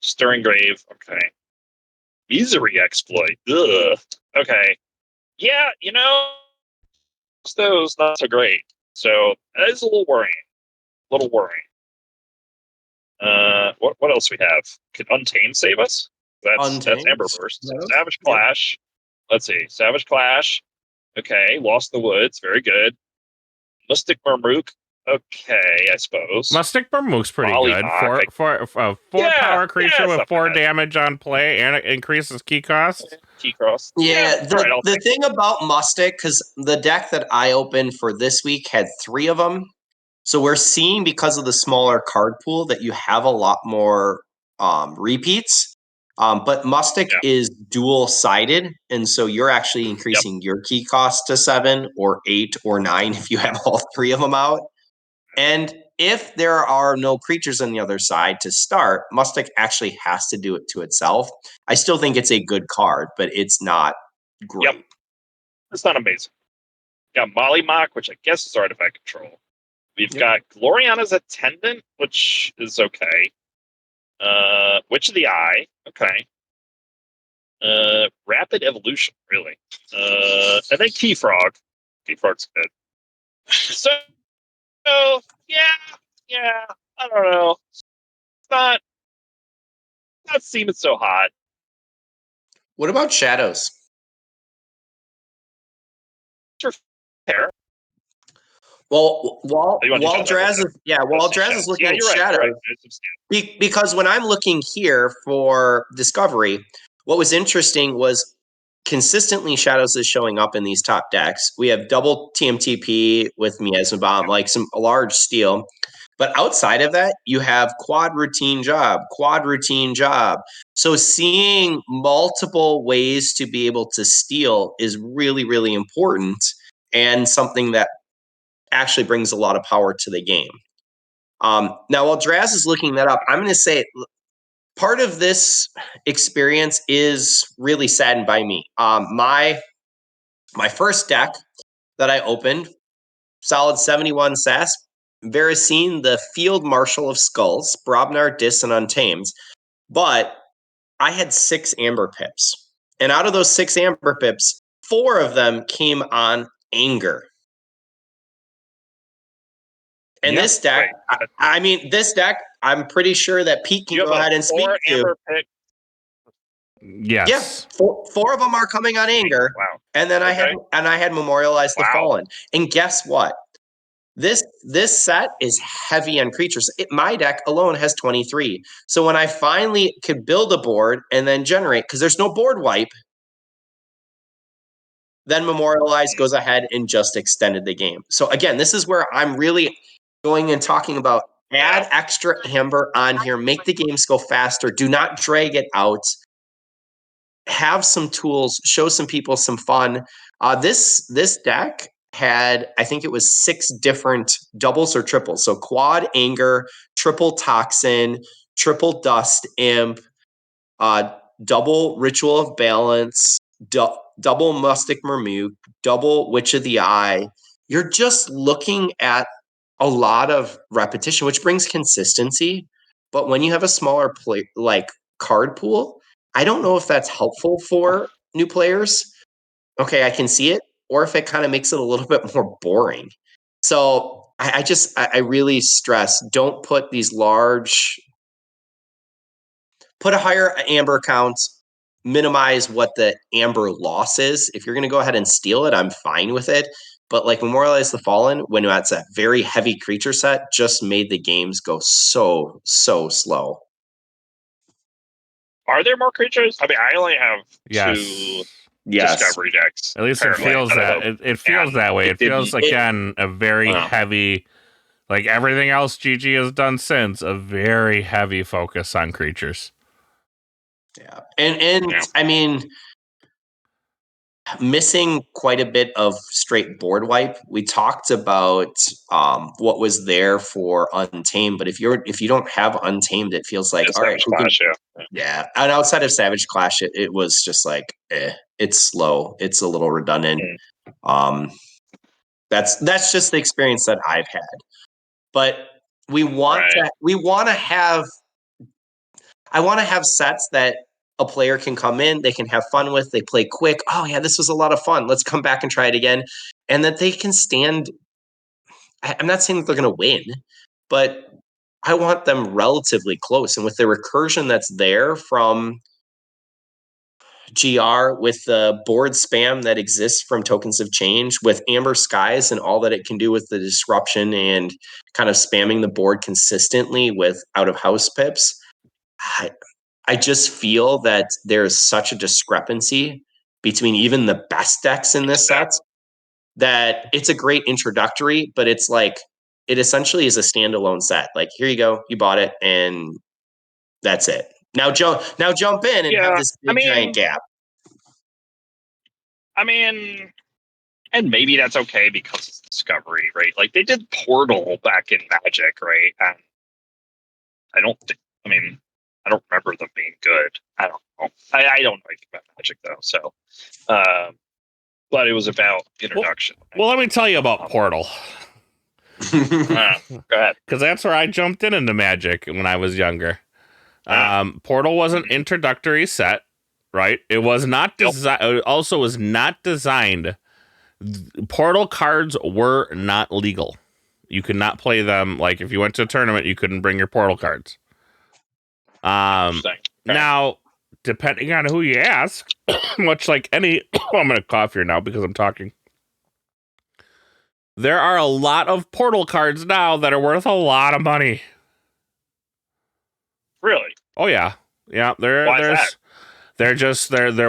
Stirring Grave. Okay. Misery Exploit. Ugh. Okay. Yeah, those not so great. So that is a little worrying. What else we have? Could Untamed save us? That's Emberburst. No. Savage Clash. Let's see. Savage Clash. Okay. Lost in the Woods. Very good. Mystic Murmuk. Okay, I suppose. Mystic Murmuk's pretty good. For 4 power creature with 4 damage on play, and it increases key cost. Key cost. Yeah, the thing about Mystic, because the deck that I opened for this week had 3 of them. So we're seeing, because of the smaller card pool, that you have a lot more repeats. But Mystic is dual-sided, and so you're actually increasing your key cost to 7 or 8 or 9 if you have all 3 of them out. And if there are no creatures on the other side to start, Mystic actually has to do it to itself. I still think it's a good card, but it's not great. Yep. It's not amazing. Got Molly Mock, which I guess is artifact control. We've got Gloriana's Attendant, which is okay. Witch of the Eye, okay. Rapid Evolution, really. And then Key Frog. Key Frog's good. So yeah, I don't know. It's not seeming so hot. What about Shadows? Fair. Well, while Draz is looking at Shadows, because when I'm looking here for Discovery, what was interesting was consistently Shadows is showing up in these top decks. We have double TMTP with Miasma Bomb, like a large steal. But outside of that, you have quad routine job. So seeing multiple ways to be able to steal is really, really important, and something that actually brings a lot of power to the game. Now, while Draz is looking that up, I'm going to say part of this experience is really saddened by me. My first deck that I opened, solid 71 SAS, Varicine, the Field Marshal of Skulls, Brobnar, Dis, and Untamed. But I had 6 Amber Pips. And out of those 6 Amber Pips, 4 of them came on Anger. And this deck, this deck, I'm pretty sure that Pete can go ahead and speak to. Yes. Yeah, 4 of them are coming on Anger. Wow. And then I had Memorialized the Fallen. And guess what? This set is heavy on creatures. My deck alone has 23. So when I finally could build a board and then generate, because there's no board wipe, Then Memorialize goes ahead and just extended the game. So again, this is where I'm really going and talking about add extra amber on here, make the games go faster, do not drag it out. Have some tools, show some people some fun. This deck had, I think it was 6 different doubles or triples. So quad anger, triple toxin, triple dust imp, double ritual of balance, double mustic Mermuk, double witch of the eye. You're just looking at a lot of repetition, which brings consistency. But when you have a smaller card pool, I don't know if that's helpful for new players. Okay, I can see it, or if it kind of makes it a little bit more boring. So I really stress, don't put these large, put a higher amber count, minimize what the amber loss is. If you're going to go ahead and steal it, I'm fine with it. But like Memorialize the Fallen, when that's a very heavy creature set, just made the games go so slow. Are there more creatures? I mean, I only have two discovery decks. At least it feels that. It feels that way. It feels, again, a very heavy, like everything else GG has done since, a very heavy focus on creatures. Yeah. And I mean, missing quite a bit of straight board wipe. We talked about what was there for Untamed, but if you don't have Untamed, it feels like all right. Yeah, and outside of Savage Clash, it was just like it's slow. It's a little redundant. That's just the experience that I've had. But we want to have. I want to have sets that a player can come in, they can have fun with, they play quick. Oh yeah, this was a lot of fun. Let's come back and try it again. And that they can stand. I'm not saying that they're going to win, but I want them relatively close. And with the recursion that's there from GR, with the board spam that exists from Tokens of Change, with Amber Skies and all that it can do with the disruption and kind of spamming the board consistently with out of house pips, I just feel that there's such a discrepancy between even the best decks in this set that it's a great introductory, but it's like it essentially is a standalone set. Like, here you go, you bought it, and that's it. Now jump in and have this big giant gap. I mean, and maybe that's okay because it's Discovery, right? Like they did Portal back in Magic, right? And I don't remember them being good. I don't know. I don't know anything about Magic though. So, but it was about introduction. Well, let me tell you about Portal. Go ahead. Because that's where I jumped into Magic when I was younger. Portal was an introductory set, right? It was not designed. It also was not designed. Portal cards were not legal. You could not play them. Like if you went to a tournament, you couldn't bring your Portal cards. Now, depending on who you ask, much like any, I'm going to cough here now because I'm talking. There are a lot of Portal cards now that are worth a lot of money. Really? Oh yeah, yeah. There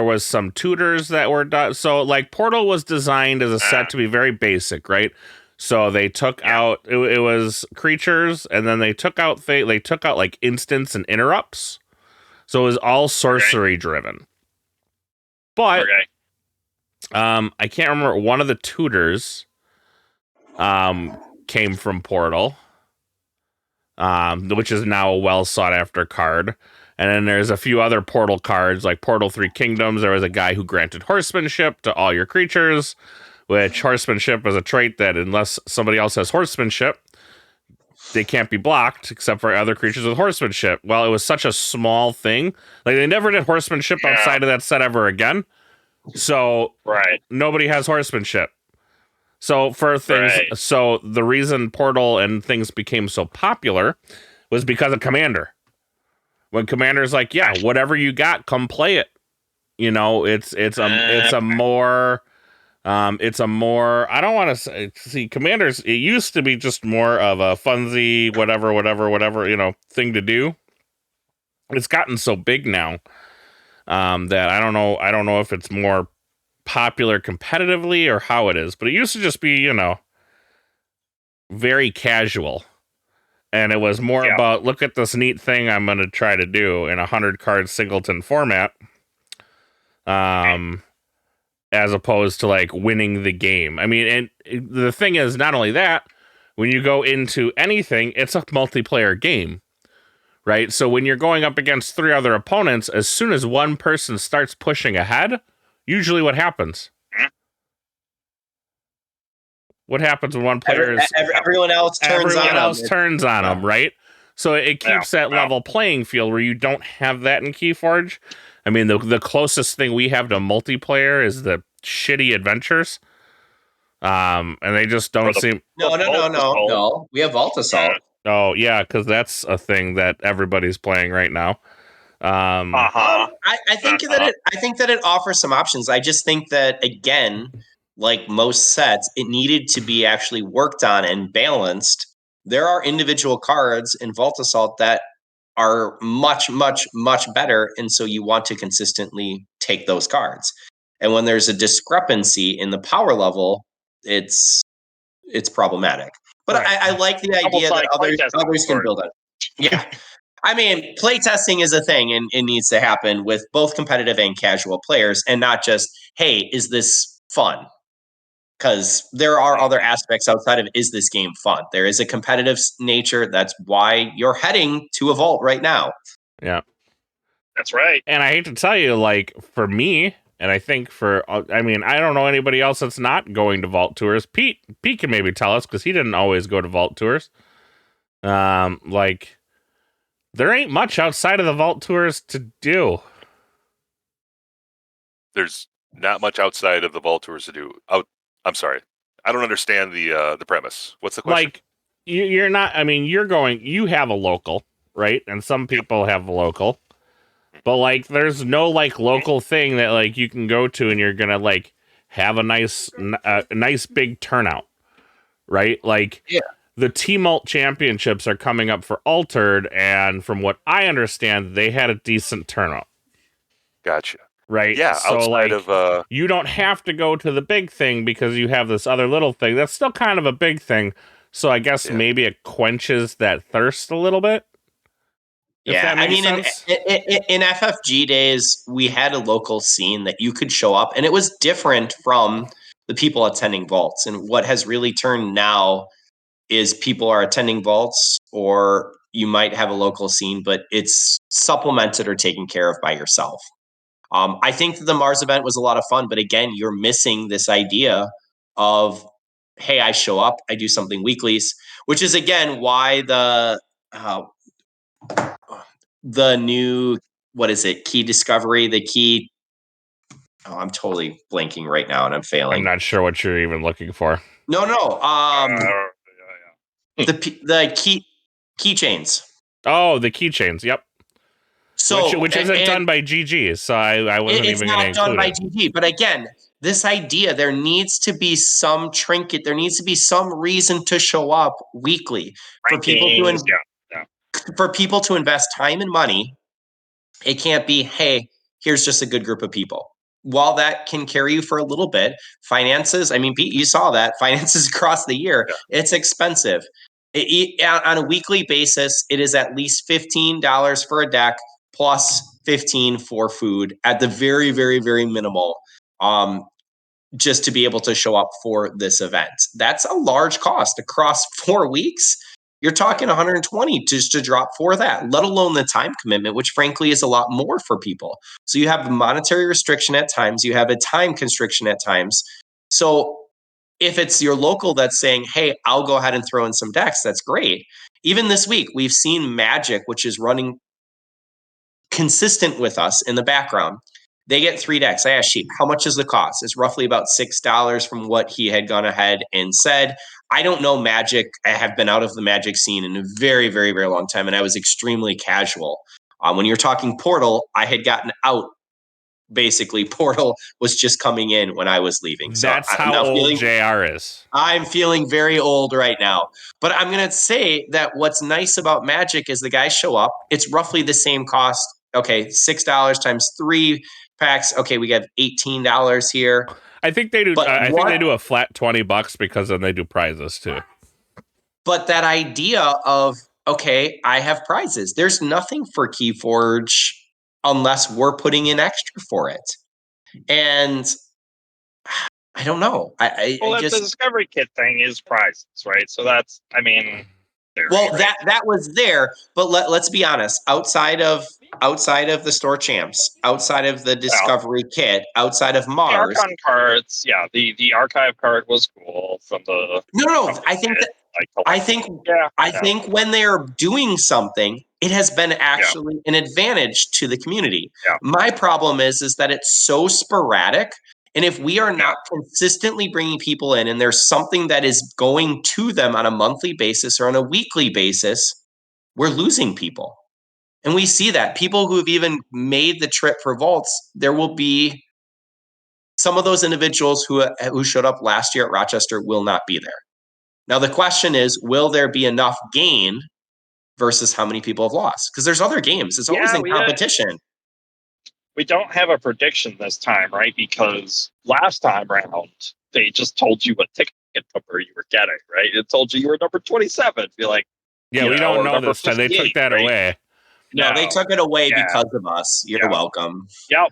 was some tutors that were done. So like Portal was designed as a set to be very basic, right? So they took out it was creatures, and then they took out like instants and interrupts. So it was all sorcery driven. But I can't remember, one of the tutors came from Portal, which is now a well sought after card. And then there's a few other Portal cards, like Portal 3 Kingdoms. There was a guy who granted horsemanship to all your creatures, which horsemanship is a trait that unless somebody else has horsemanship, they can't be blocked except for other creatures with horsemanship. Well, it was such a small thing. Like they never did horsemanship outside of that set ever again. So nobody has horsemanship. So for things, so the reason Portal and things became so popular was because of Commander. When Commander's like, yeah, whatever you got, come play it. You know, it's a more I don't want to see Commanders. It used to be just more of a funsy, whatever, you know, thing to do. It's gotten so big now that I don't know if it's more popular competitively or how it is, but it used to just be, very casual. And it was more about, look at this neat thing I'm going to try to do in a 100-card singleton format, as opposed to like winning the game. I mean, and the thing is, not only that, when you go into anything, it's a multiplayer game, right? So when you're going up against 3 other opponents, as soon as one person starts pushing ahead, usually what happens? What happens when one player is... Everyone else turns on them, right? So it keeps that level playing field where you don't have that in Keyforge. I mean, the closest thing we have to multiplayer is the shitty adventures. And they just don't seem... No. We have Vault Assault. Oh, yeah, because that's a thing that everybody's playing right now. I think that it offers some options. I just think that, again, like most sets, it needed to be actually worked on and balanced. There are individual cards in Vault Assault that are much, much, much better, and so you want to consistently take those cards. And when there's a discrepancy in the power level, it's problematic. But right. I like the idea that others can build it. Yeah. I mean, playtesting is a thing, and it needs to happen with both competitive and casual players, and not just, hey, is this fun? Because there are other aspects outside of, is this game fun? There is a competitive nature. That's why you're heading to a vault right now. Yeah. That's right. And I hate to tell you, like, for me, and I think I don't know anybody else that's not going to vault tours. Pete can maybe tell us, because he didn't always go to vault tours. Like, there ain't much outside of the vault tours to do. There's not much outside of the vault tours to do. I'm sorry. I don't understand the premise. What's the question? Like, you're not, I mean, you have a local, right? And some people have a local. But, like, there's no, like, local thing that, like, you can go to and you're gonna, like, have a nice big turnout, right? Like, the T-Mult Championships are coming up for Altered, and from what I understand, they had a decent turnout. Gotcha. Right? Yeah, so, outside of... you don't have to go to the big thing because you have this other little thing. That's still kind of a big thing. So I guess maybe it quenches that thirst a little bit. Yeah, I mean, in FFG days, we had a local scene that you could show up, and it was different from the people attending vaults. And what has really turned now is people are attending vaults, or you might have a local scene, but it's supplemented or taken care of by yourself. I think that the Mars event was a lot of fun, but again, you're missing this idea of, hey, I show up, I do something weeklies, which is, again, why the new, what is it? Key discovery, I'm totally blanking right now and I'm failing. I'm not sure what you're even looking for. No. The keychains. Oh, the keychains. Yep. So which isn't done by GG, so I wasn't even going to include it. It's not done by GG, but again, this idea, there needs to be some trinket, there needs to be some reason to show up weekly for people to invest time and money. It can't be, hey, here's just a good group of people. While that can carry you for a little bit, finances, I mean, Pete, you saw that, finances across the year, it's expensive. On a weekly basis, it is at least $15 for a deck plus $15 for food at the very, very, very minimal, just to be able to show up for this event. That's a large cost across 4 weeks. You're talking $120 just to drop for that, let alone the time commitment, which frankly is a lot more for people. So you have a monetary restriction at times, you have a time constriction at times. So if it's your local that's saying, hey, I'll go ahead and throw in some decks, that's great. Even this week, we've seen Magic, which is running consistent with us in the background. They get 3 decks. I asked Sheep, how much is the cost? It's roughly about $6 from what he had gone ahead and said. I don't know Magic. I have been out of the Magic scene in a very, very, very long time, and I was extremely casual. When you're talking Portal, I had gotten out. Basically, Portal was just coming in when I was leaving. So that's how old JR is. I'm feeling very old right now. But I'm going to say that what's nice about Magic is the guys show up. It's roughly the same cost. Okay, $6 times 3 packs. Okay, we got $18 here. I think they do. But I think they do a flat $20 because then they do prizes too. But that idea of, okay, I have prizes. There's nothing for Keyforge unless we're putting in extra for it. And I don't know. I Well, just the discovery kit thing is prizes, right? So that's, I mean, well, right? that was there, but let's be honest. Outside of the store champs, outside of the discovery kit, outside of Mars, the Archon cards, yeah, the archive card was cool from the. no. I think that I think when they're doing something, it has been actually an advantage to the community. Yeah. My problem is that it's so sporadic. And if we are not consistently bringing people in and there's something that is going to them on a monthly basis or on a weekly basis, we're losing people. And we see that. People who have even made the trip for vaults, there will be some of those individuals who showed up last year at Rochester will not be there. Now, the question is, will there be enough gain versus how many people have lost? Because there's other games. It's always in competition. We don't have a prediction this time, right? Because last time round, they just told you what ticket number you were getting, right? It told you were number 27. Be like, yeah, we don't know this time. They took that away. No, they took it away because of us. You're welcome. Yep.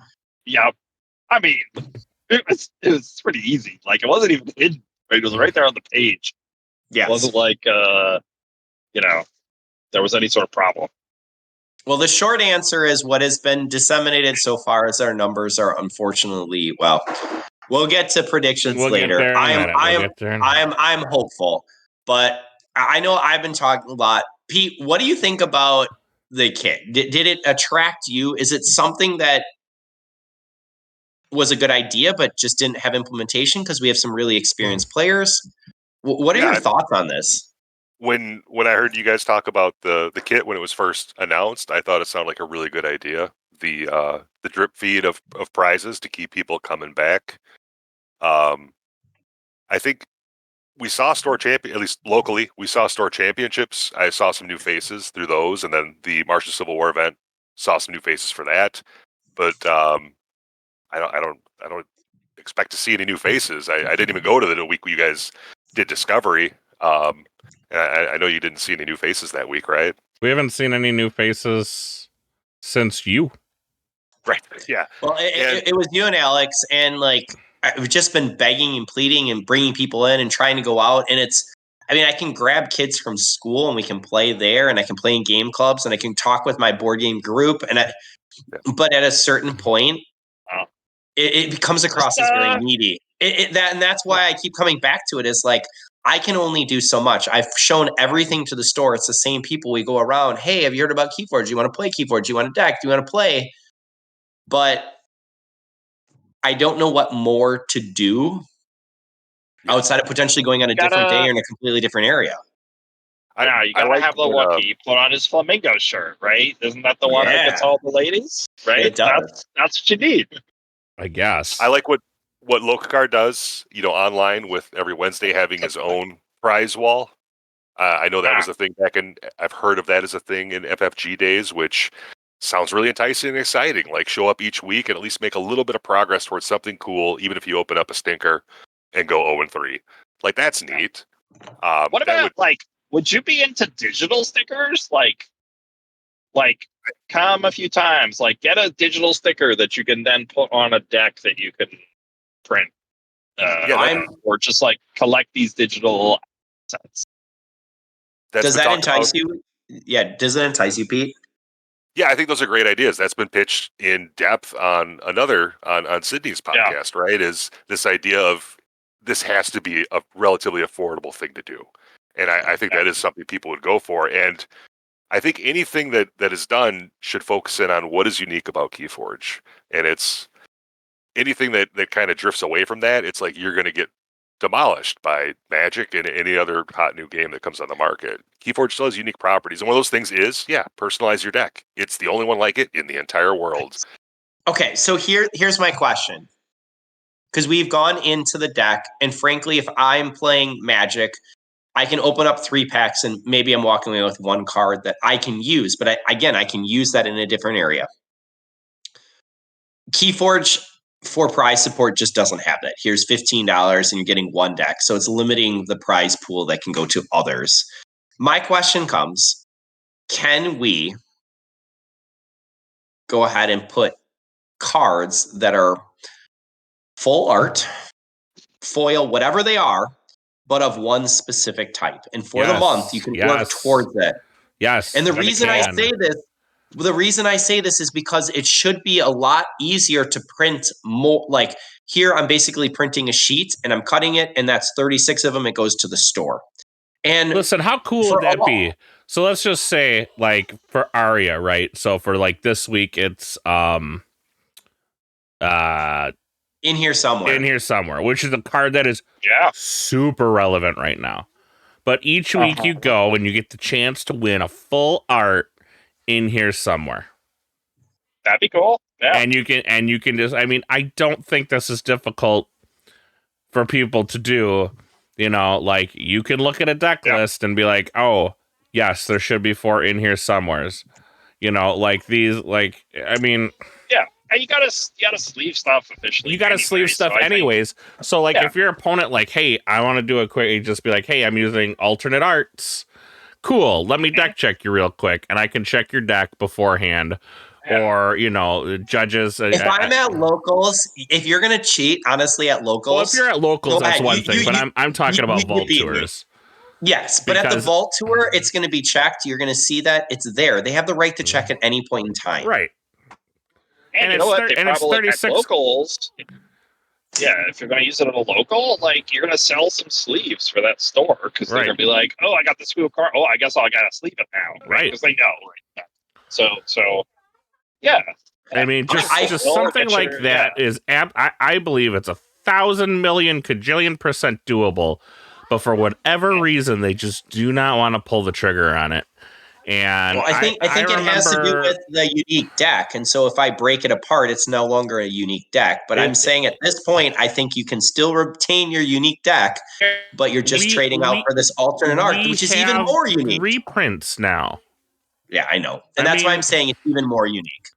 I mean, it was pretty easy. Like, it wasn't even hidden. Right? It was right there on the page. Yes. It wasn't like, there was any sort of problem. Well, the short answer is what has been disseminated so far is our numbers are unfortunately, well, we'll get to predictions later. I'm hopeful, but I know I've been talking a lot. Pete, what do you think about the kit? Did it attract you? Is it something that was a good idea but just didn't have implementation because we have some really experienced players? What are your thoughts on this? When I heard you guys talk about the kit when it was first announced, I thought it sounded like a really good idea. The drip feed of prizes to keep people coming back. I think we saw at least locally, we saw store championships. I saw some new faces through those, and then the March of Civil War event saw some new faces for that. But I don't expect to see any new faces. I didn't even go to the week where you guys did Discovery. I know you didn't see any new faces that week, right? We haven't seen any new faces since you. Right. Yeah. Well, it was you and Alex, and like I've just been begging and pleading and bringing people in and trying to go out. And I can grab kids from school and we can play there, and I can play in game clubs, and I can talk with my board game group. But at a certain point, it comes across as very needy. That's why I keep coming back to it. Is like, I can only do so much. I've shown everything to the store. It's the same people. We go around. Hey, have you heard about Keyforge? Do you want to play Keyforge? Do you want a deck? Do you want to play? But I don't know what more to do outside of potentially going on a different day or in a completely different area. You gotta have the Wookiee put on his flamingo shirt, right? Isn't that the one that gets all the ladies? Right? It does. That's what you need. I guess. I like what Lokacar does, online with every Wednesday having his own prize wall. I know that was a thing I've heard of that as a thing in FFG days, which sounds really enticing and exciting. Like, show up each week and at least make a little bit of progress towards something cool, even if you open up a stinker and go 0-3. Like, that's neat. What about would you be into digital stickers? Like come a few times, like get a digital sticker that you can then put on a deck that you can print. Or just like collect these digital assets. Does that entice you? Yeah. Does that entice you, Pete? Yeah, I think those are great ideas. That's been pitched in depth on Sydney's podcast, right? Is this idea of this has to be a relatively affordable thing to do. And I think that is something people would go for. And I think anything that is done should focus in on what is unique about Keyforge. And it's anything that kind of drifts away from that, it's like you're going to get demolished by Magic and any other hot new game that comes on the market. Keyforge still has unique properties. And one of those things is, personalize your deck. It's the only one like it in the entire world. Okay, so here's my question. Because we've gone into the deck, and frankly, if I'm playing Magic, I can open up 3 packs and maybe I'm walking away with 1 card that I can use. But I can use that in a different area. Keyforge for prize support just doesn't have that. Here's $15 and you're getting one deck. So it's limiting the prize pool that can go to others. My question comes, can we go ahead and put cards that are full art, foil, whatever they are, but of one specific type? And for the month, you can work towards it. Yes. And the reason I say this is because it should be a lot easier to print more. Like here, I'm basically printing a sheet and I'm cutting it, and that's 36 of them. It goes to the store. And listen, how cool would that be? So let's just say, like, for Aria, right? So for like this week, it's In Here Somewhere, which is a card that is super relevant right now. But each week you go and you get the chance to win a full art In Here Somewhere. That'd be cool. Yeah. And you can just, I mean, I don't think this is difficult for people to do. You know, like, you can look at a deck list and be like, oh, yes, there should be 4 In Here Somewheres. You know, like these, like, I mean. Yeah. And you gotta sleeve stuff officially. You gotta sleeve stuff anyways. So, like, if your opponent, like, hey, I want to do a quick, you just be like, hey, I'm using alternate arts. Cool. Let me deck check you real quick, and I can check your deck beforehand. Or, you know, judges. If I'm at locals, if you're gonna cheat, honestly, at locals. Well, if you're at locals, that's one thing. But I'm talking about Vault Tours. Yes, but at the Vault Tour, it's going to be checked. You're going to see that it's there. They have the right to check at any point in time. Right. And you know what? They probably at locals. Yeah, if you're going to use it at a local, like, you're going to sell some sleeves for that store because they're going to be like, oh, I got this cool card. Oh, I guess I got to sleeve it now. Right. Because they know. Right? So, yeah. I mean, just something like that is, I believe it's 1,000 million kajillion % doable. But for whatever reason, they just do not want to pull the trigger on it. And well, I think it has to do with the unique deck. And so if I break it apart, it's no longer a unique deck. But I'm saying at this point, I think you can still retain your unique deck, but you're just trading out for this alternate art, which is even more unique. Reprints now. Yeah, I know. And that's why I'm saying it's even more unique.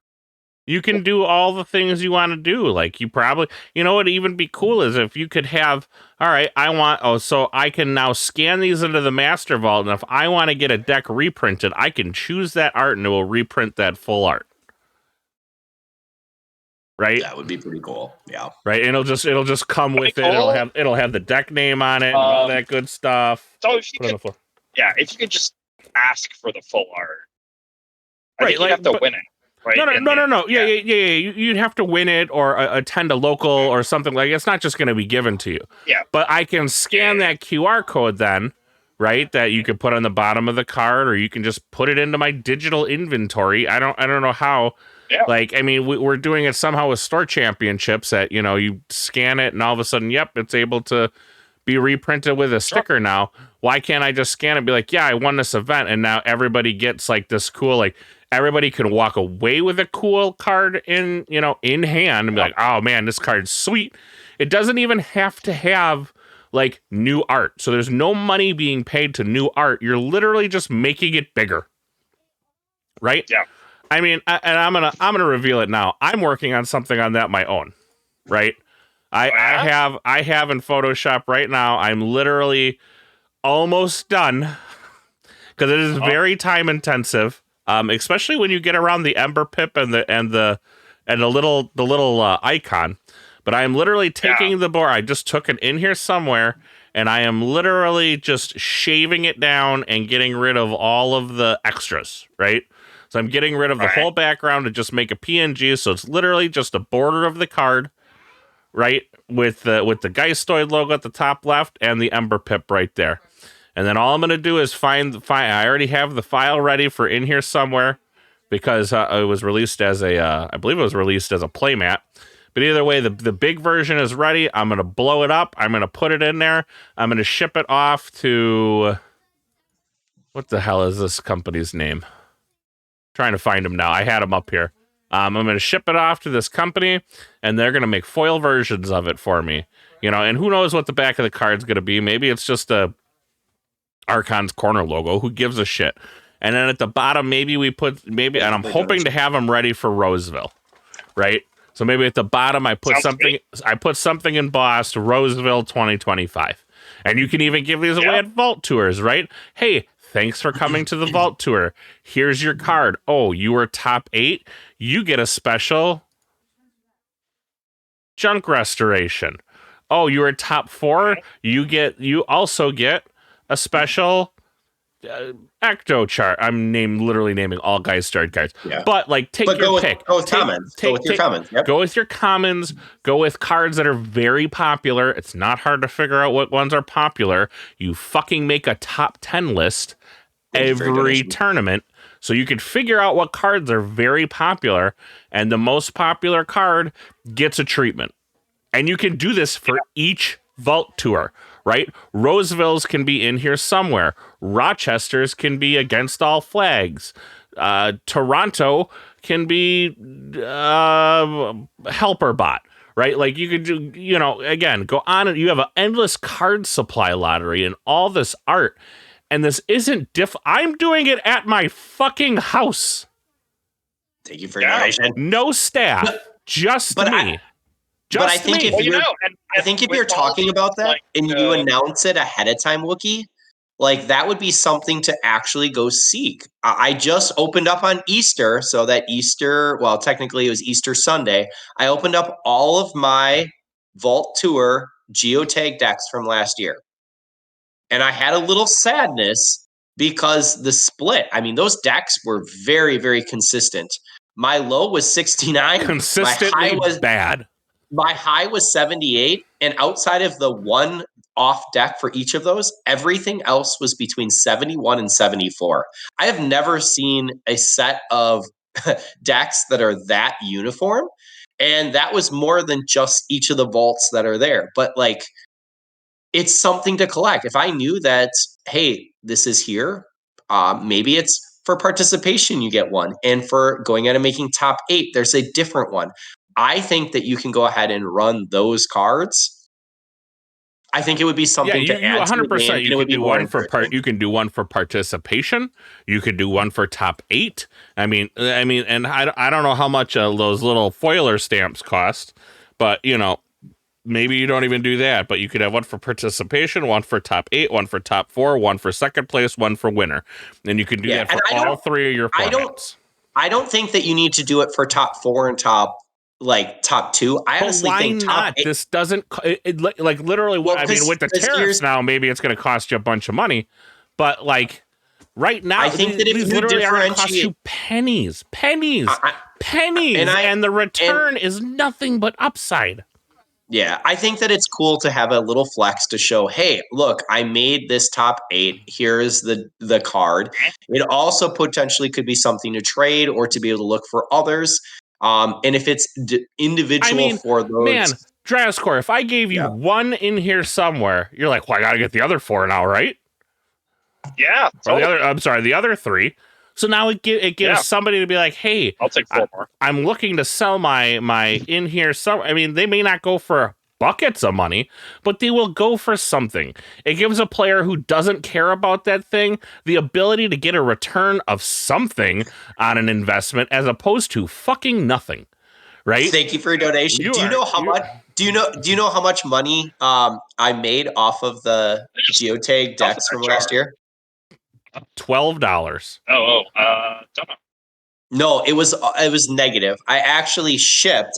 You can do all the things you want to do. Like, you probably, you know, what would even be cool is if you could have, all right, so I can now scan these into the master vault. And if I want to get a deck reprinted, I can choose that art and it will reprint that full art. Right? That would be pretty cool. Yeah. Right. And it'll just come with it. It'll have the deck name on it and all that good stuff. So if you could just ask for the full art. Right. You have to win it. Right? No. Yeah. You'd have to win it or attend a local or something like. It's not just going to be given to you. Yeah. But I can scan that QR code then, right? That you could put on the bottom of the card, or you can just put it into my digital inventory. I don't know how. Yeah. Like, I mean, we're doing it somehow with store championships that, you know, you scan it and all of a sudden, yep, it's able to be reprinted with a sticker now. Why can't I just scan it and be like, yeah, I won this event, and now everybody gets like this cool, like, everybody can walk away with a cool card in hand and be like, oh man, this card's sweet. It doesn't even have to have like new art. So there's no money being paid to new art. You're literally just making it bigger. Right? Yeah. I mean, and I'm gonna reveal it now. I'm working on something on that my own. Right? I have in Photoshop right now. I'm literally almost done because it is very time intensive. Especially when you get around the Ember Pip and the little icon. But I am literally taking the board. I just took it In Here Somewhere, and I am literally just shaving it down and getting rid of all of the extras, right? So I'm getting rid of the whole background to just make a PNG. So it's literally just a border of the card, right? With the Geistoid logo at the top left and the Ember Pip right there. And then all I'm going to do is find I already have the file ready for In Here Somewhere because it was released as I believe it was released as a playmat. But either way, the big version is ready. I'm going to blow it up. I'm going to put it in there. I'm going to ship it off to, what the hell is this company's name? Trying to find him now. I had him up here. I'm going to ship it off to this company, and they're going to make foil versions of it for me. You know, and who knows what the back of the card's going to be. Maybe it's just a Archons corner logo. Who gives a shit? And then at the bottom, and I'm hoping to have them ready for Roseville, right? So maybe at the bottom I put Sounds something. great. I put something embossed Roseville 2025, and you can even give these away at Vault Tours, right? Hey, thanks for coming to the Vault Tour. Here's your card. Oh, you were top 8. You get a special junk restoration. Oh, you were top 4. You also get a special Ecto chart. I'm literally naming all guys starred cards. Yeah. But like, take your pick. Go with commons. Go with your commons. Yep. Go with your commons. Go with cards that are very popular. It's not hard to figure out what ones are popular. You fucking make a top 10 list every tournament, so you can figure out what cards are very popular, and the most popular card gets a treatment. And you can do this for each Vault Tour, right? Roseville's can be in here somewhere. Rochester's can be against all flags. Toronto can be helper bot, right? Like you could do, again, go on and you have an endless card supply lottery and all this art. And this isn't I'm doing it at my fucking house. Thank you for your donation. No staff, just me. But I think if you're talking about that and you announce it ahead of time, Wookie, like that would be something to actually go seek. I just opened up on Easter, so that technically it was Easter Sunday. I opened up all of my Vault Tour geotag decks from last year. And I had a little sadness because the split, I mean, those decks were very, very consistent. My low was 69. Consistently bad. My high was 78, and outside of the one off deck for each of those, everything else was between 71 and 74. I have never seen a set of decks that are that uniform, and that was more than just each of the vaults that are there. But like, it's something to collect. If I knew that, hey, this is here, maybe it's for participation, you get one, and for going out and making top 8, there's a different one. I think that you can go ahead and run those cards. I think it would be something to add 100%. You can do one you can do one for participation. You could do one for top 8. I mean, and I don't know how much those little foiler stamps cost, but maybe you don't even do that. But you could have one for participation, one for top 8, one for top 4, one for second place, one for winner, and you can do that for all 3 of your formats. I don't think that you need to do it for top 4 and top 2. I honestly think top 8. This doesn't like literally. Well, I mean, with the tariffs now, maybe it's going to cost you a bunch of money. But like right now, I think that if you literally are going to cost you pennies, and the return is nothing but upside. Yeah, I think that it's cool to have a little flex to show, hey, look, I made this top 8. Here's the card. It also potentially could be something to trade or to be able to look for others. And if it's individual for those, man, Drascore, if I gave you one in here somewhere, you're like, well, I got to get the other 4 now, right? Yeah. Or the other 3. So now it gives somebody to be like, hey, I'll take 4 more. I'm looking to sell my in here. I mean, they may not go for buckets of money, but they will go for something. It gives a player who doesn't care about that thing the ability to get a return of something on an investment as opposed to fucking nothing. Right? Thank you for your donation. Do you know how much money I made off of the geotag decks from last year? $12. Don't know. No, it was negative. I actually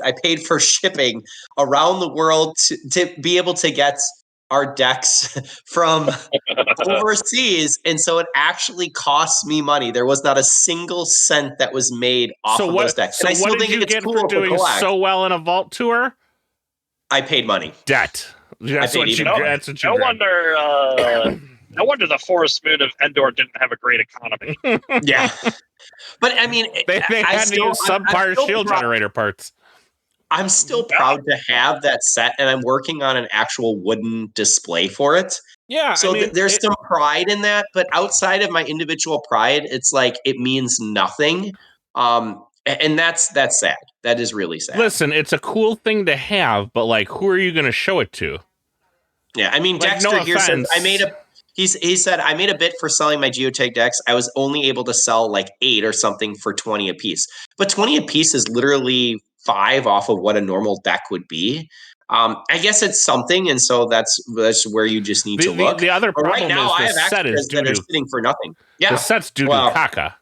I paid for shipping around the world to be able to get our decks from overseas, and so it actually cost me money. There was not a single cent that was made off of those decks. So what did you get for doing so well in a Vault Tour? I paid money. Debt. That's what you get. No wonder the Forest Moon of Endor didn't have a great economy. Yeah. But I mean, they had to use subpar shield generator parts. I'm still proud to have that set, and I'm working on an actual wooden display for it. Yeah. So there's some pride in that, but outside of my individual pride, it's like it means nothing. And that's sad. That is really sad. Listen, it's a cool thing to have, but like, who are you going to show it to? Yeah, I mean, Dexter here says he said, I made a bid for selling my geotag decks. I was only able to sell like 8 or something for 20 a piece. But 20 a piece is literally 5 off of what a normal deck would be. I guess it's something, and so that's where you just need to look. The other But right problem now, is I the have set is extras that are doo-doo. sitting for nothing. Yeah, The set's doo-doo well, caca,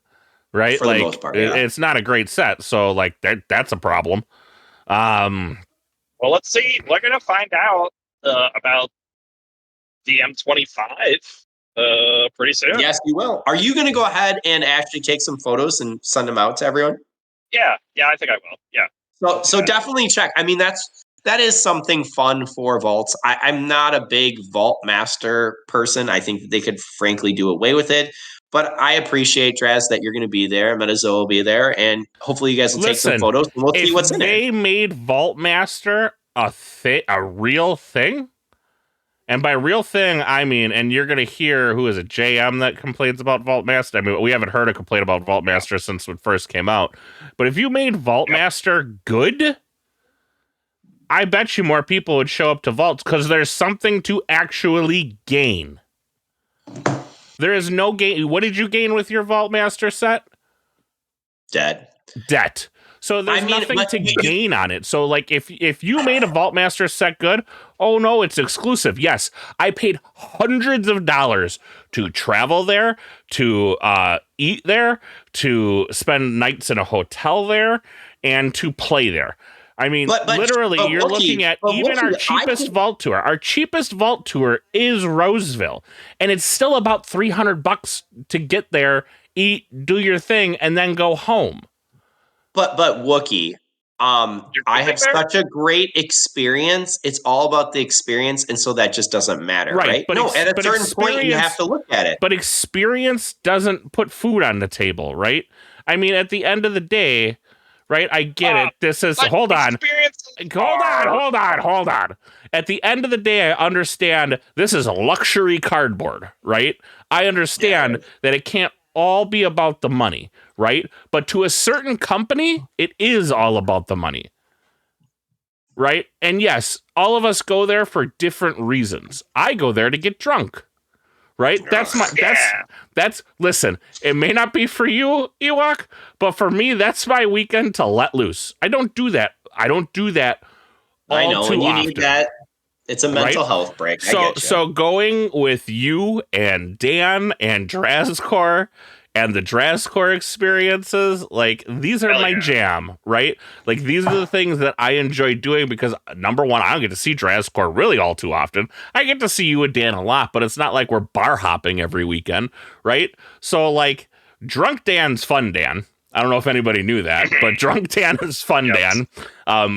right? for the Like, most part, yeah. it's not a great set, so like that's a problem. Well, let's see. We're gonna find out about the M25 pretty soon. Yes, you will. Are you going to go ahead and actually take some photos and send them out to everyone? Yeah, I think I will. Yeah. So definitely check. I mean, that is something fun for vaults. I'm not a big vault master person. I think that they could frankly do away with it. But I appreciate, Draz, that you're going to be there. Metazo will be there, and hopefully you guys will take some photos and we'll see what's in If it. they made Vault Master a real thing, and by real thing I mean, and you're going to hear who is it, JM that complains about Vault Master. I mean, we haven't heard a complaint about Vault Master since it first came out. But if you made Vault Master good, I bet you more people would show up to Vaults because there's something to actually gain. There is no gain. What did you gain with your Vault Master set? Debt. So there's nothing to gain on it. So like if you made a Vault Master set good, oh no, it's exclusive. Yes, I paid hundreds of dollars to travel there, to eat there, to spend nights in a hotel there, and to play there. I mean, literally, you're looking at even our cheapest vault tour. Our cheapest vault tour is Roseville, and it's still about $300 to get there, eat, do your thing, and then go home. But Wookie, I have such a great experience. It's all about the experience, and so that just doesn't matter, right? But at a certain point, you have to look at it. But experience doesn't put food on the table, right? I mean, at the end of the day, right? I get it. This is hold on. At the end of the day, I understand this is a luxury cardboard, right? I understand that it can't all be about the money, right? But to a certain company, it is all about the money, right? And yes, all of us go there for different reasons. I go there to get drunk, right? Listen, it may not be for you, Ewok, but for me, that's my weekend to let loose. I don't do that I know, and you often. need that. It's a mental health break. So going with you and Dan and Drazcore and the Drazcore experiences, like these are my jam, right? Like these are the things that I enjoy doing because number one, I don't get to see Drazcore really all too often. I get to see you and Dan a lot, but it's not like we're bar hopping every weekend, right? So like Drunk Dan's fun Dan. I don't know if anybody knew that, but Drunk Dan is fun, Dan.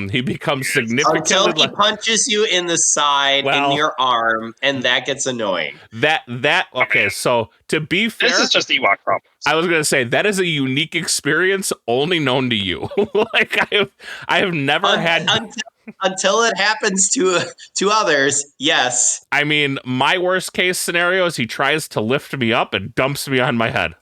He becomes significantly... Until he punches you in the side, in your arm, and that gets annoying. Okay, so to be fair... This is just Ewok problems. I was going to say, that is a unique experience only known to you. Like, I have never had... Until it happens to others, yes. I mean, my worst case scenario is he tries to lift me up and dumps me on my head.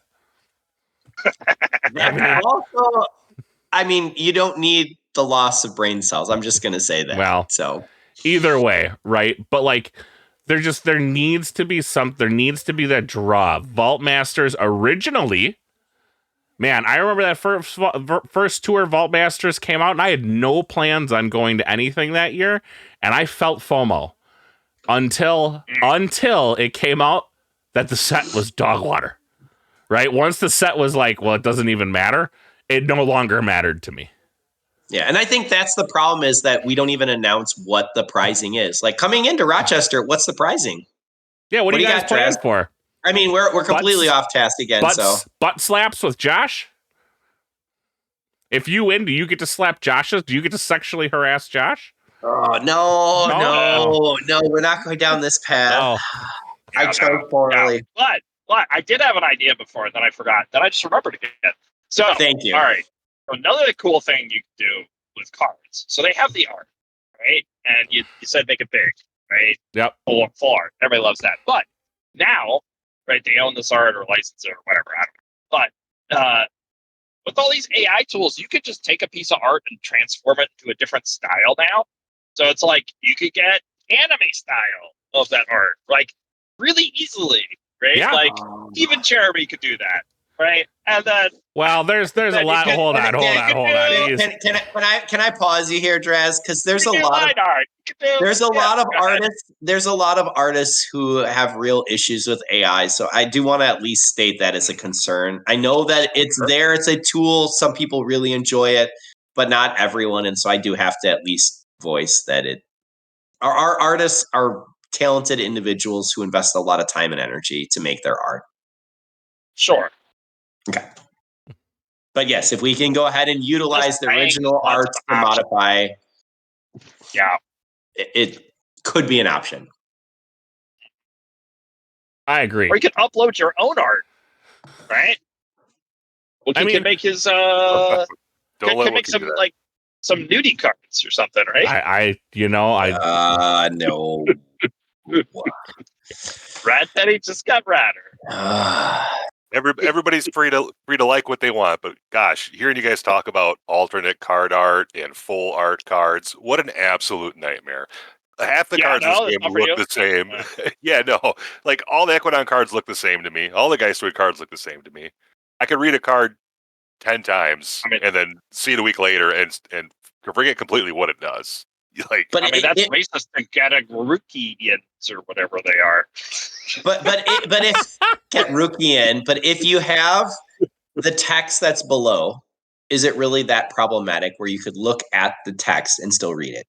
I mean, you don't need the loss of brain cells. I'm just going to say that. Well, so either way, right? But like, there needs to be that draw. Vault Masters originally, man, I remember that first tour Vault Masters came out, and I had no plans on going to anything that year, and I felt FOMO until it came out that the set was dog water. Right? Once the set was like, well, it doesn't even matter, it no longer mattered to me. Yeah, and I think that's the problem is that we don't even announce what the pricing is. Like coming into Rochester, what's the pricing? Yeah, what do you guys plan for? I mean, we're completely off task again. Butt slaps with Josh? If you win, do you get to slap Josh's? Do you get to sexually harass Josh? Oh, no, we're not going down this path. I chose poorly. But I did have an idea before that I forgot, that I just remembered again. So, thank you. All right. Another cool thing you can do with cards. So they have the art, right? And you said make it big, right? Yep. Full art. Everybody loves that. But now, right, they own this art or license it or whatever. I don't know. But with all these AI tools, you could just take a piece of art and transform it into a different style now. So it's like you could get anime style of that art, like really easily. Right? Yeah. Like even Jeremy could do that. right? And then Well, there's a then you lot. can- Hold on. Can I pause you here, Draz? Because there's a you can do lot of line art. You can do- there's a yeah, lot of go ahead. artists. There's a lot of artists who have real issues with AI. So I do want to at least state that as a concern. I know that it's there. It's a tool. Some people really enjoy it, but not everyone. And so I do have to at least voice that our artists are talented individuals who invest a lot of time and energy to make their art. Sure. Okay. But yes, if we can go ahead and utilize Just the saying, original lots art of to options. modify, Yeah. it could be an option. I agree. Or you can upload your own art, right? Wookie can make his Don't can let make Wookie some do that. like some nudie cards or something, right? No. Rat Daddy just got ratter. Everybody's free to like what they want, but gosh, hearing you guys talk about alternate card art and full art cards, what an absolute nightmare. Half the cards in this game look the same. Yeah, no. Like all the Equidon cards look the same to me. All the Geistoid cards look the same to me. I could read a card 10 times and then see it a week later and forget completely what it does. Like, but that's racist to get a Rookians or whatever they are. But if get rookie in, but if you have the text that's below, is it really that problematic where you could look at the text and still read it?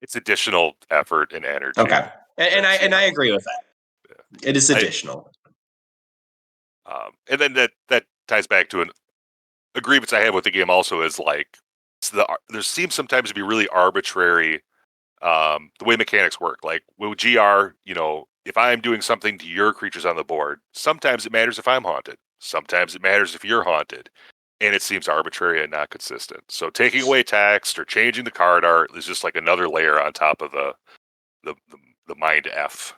It's additional effort and energy. Okay, and I agree with that. Yeah. It is additional. And then that ties back to an agreements I have with the game. Also, is like there seems sometimes to be really arbitrary the way mechanics work. Like with GR, if I'm doing something to your creatures on the board, sometimes it matters if I'm haunted. Sometimes it matters if you're haunted. And it seems arbitrary and not consistent. So taking away text or changing the card art is just like another layer on top of the mind F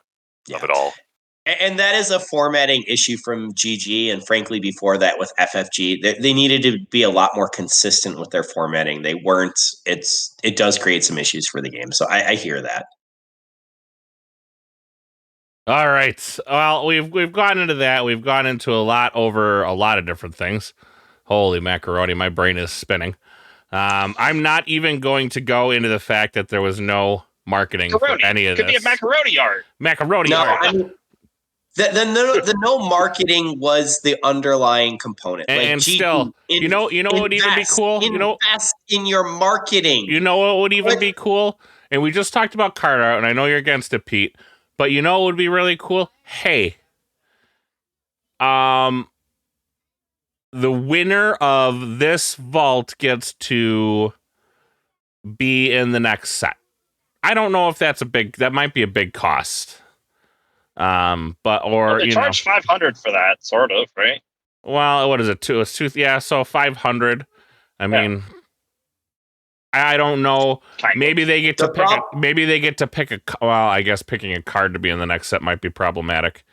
of it all. And that is a formatting issue from GG, and frankly, before that with FFG, they needed to be a lot more consistent with their formatting. They weren't. It does create some issues for the game, so I hear that. All right. Well, we've gone into that. We've gone into a lot of different things. Holy macaroni, my brain is spinning. I'm not even going to go into the fact that there was no marketing for any of this. Could be a macaroni art. Macaroni art. I mean, the no marketing was the underlying component. And still, you know what would even be cool? Invest in your marketing. You know what would even be cool? And we just talked about card art, and I know you're against it, Pete. But you know what would be really cool? Hey, the winner of this vault gets to be in the next set. I don't know if that might be a big cost. They charge 500 for that, sort of, right? Well, what is it? So 500. I mean, I don't know. Maybe they get to pick a. Well, I guess picking a card to be in the next set might be problematic.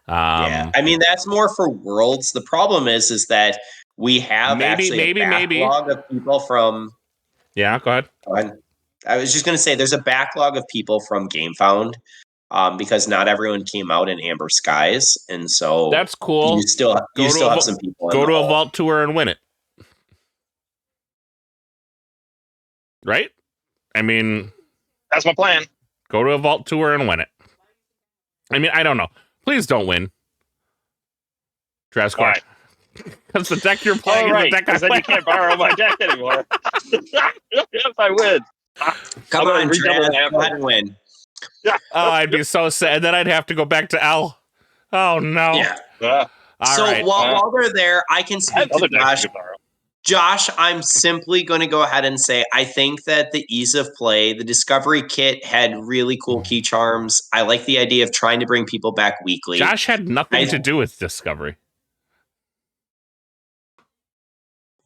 Yeah, I mean that's more for Worlds. The problem is that we have a backlog of people from. Yeah, go ahead. I was just going to say there's a backlog of people from GameFound because not everyone came out in Amber Skies, and so that's cool. You still have some people. Go to a vault tour and win it, right? I mean, that's my plan. Go to a vault tour and win it. I mean, I don't know. Please don't win. Why? Because the deck you're playing is the deck I play. Then you can't borrow my deck anymore. If I win. Come on, Trav, go ahead and win. Oh, I'd be so sad. Then I'd have to go back to L. Oh, no. Yeah. While they're there, I can speak to Josh. Josh, I'm simply going to go ahead and say I think that the ease of play, the Discovery Kit had really cool key charms. I like the idea of trying to bring people back weekly. Josh had nothing to do with Discovery.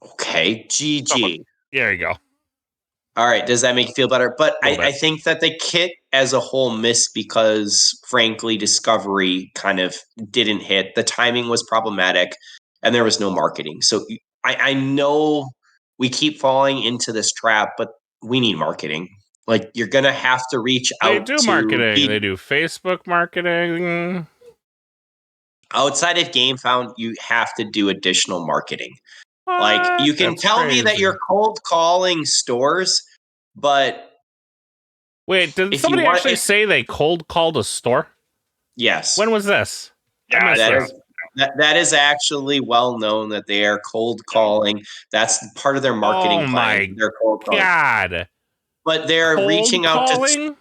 Okay, GG. There you go. All right, does that make you feel better? But I think that the kit as a whole missed because, frankly, Discovery kind of didn't hit. The timing was problematic, and there was no marketing. So I know we keep falling into this trap, but we need marketing. Like, you're going to have to reach out to... They do marketing. They do Facebook marketing. Outside of GameFound, you have to do additional marketing. Like, you can That's tell me that crazy. you're cold calling stores, but Wait, did if you somebody want, actually say they cold called a store? yes, When was this? I Yeah, missed that this. is that is actually well known that they are cold calling. That's part of their marketing Oh plan. my They're cold calling, God. but they're Cold reaching out to. calling?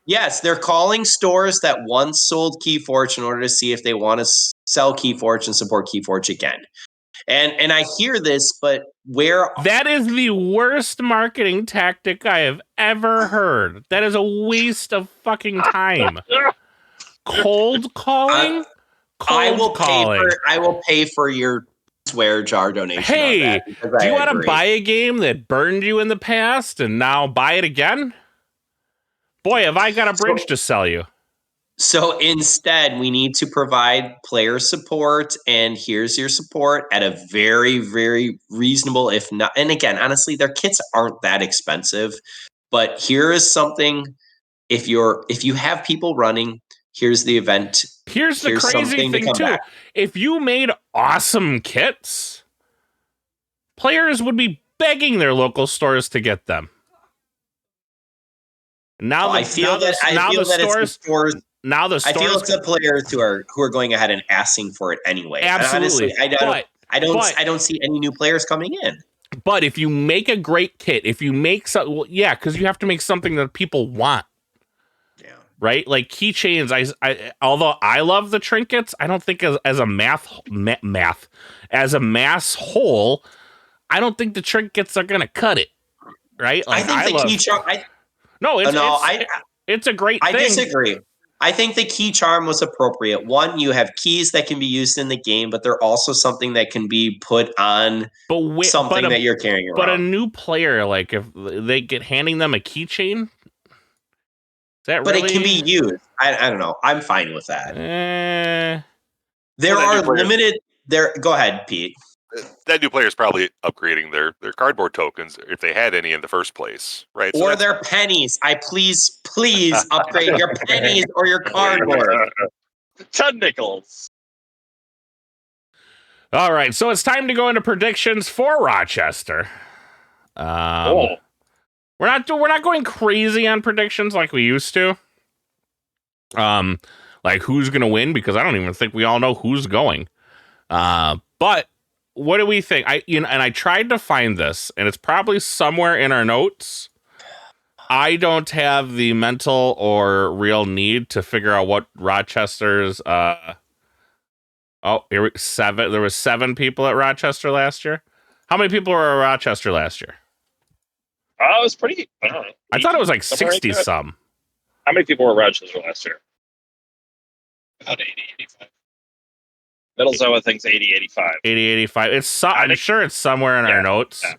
Yes, they're calling stores that once sold Keyforge in order to see if they want to sell Keyforge and support Keyforge again. And I hear this, but where That is the worst marketing tactic I have ever heard. That is a waste of fucking time. Cold calling? Cold calling. I will pay for your swear jar donation on Hey, that, because do I you want to agree. buy a game that burned you in the past and now buy it again? Boy, have I got a bridge to sell you. So instead, we need to provide player support, and here's your support at a very, very reasonable, if not, and again, honestly, their kits aren't that expensive, but here is something. If you have people running, here's the event. Here's the crazy something to thing, come too. back. If you made awesome kits, players would be begging their local stores to get them. Now I feel that it's the stores. Now the I feel stores. it's the players who are going ahead and asking for it anyway. Absolutely. And honestly, I don't see any new players coming in. But if you make a great kit, if you make because you have to make something that people want. Yeah. Right? Like keychains, I although I love the trinkets, I don't think as a as a mass whole, I don't think the trinkets are gonna cut it. Right? Like I think the key charm. It's a great thing. I disagree. I think the key charm was appropriate. One, you have keys that can be used in the game, but they're also something that can be put on something that you're carrying around. But a new player, like if they get handing them a keychain, but really? It can be used. I don't know. I'm fine with that. There are limited. Go ahead, Pete. That new player is probably upgrading their cardboard tokens if they had any in the first place, right? Or so their pennies. Please upgrade your pennies or your cardboard. 10 nickels. All right, so it's time to go into predictions for Rochester. We're not going crazy on predictions like we used to. Like who's gonna win, because I don't even think we all know who's going. But what do we think? And I tried to find this, and it's probably somewhere in our notes. I don't have the mental or real need to figure out what Rochester's. There were 7 people at Rochester last year. How many people were at Rochester last year? It was pretty. I don't know. I thought it was like 60 some. How many people were at Rochester last year? About 80, 85. Middlezoa thinks 80, 85. 80, 85. I'm sure it's somewhere in our notes. Yeah.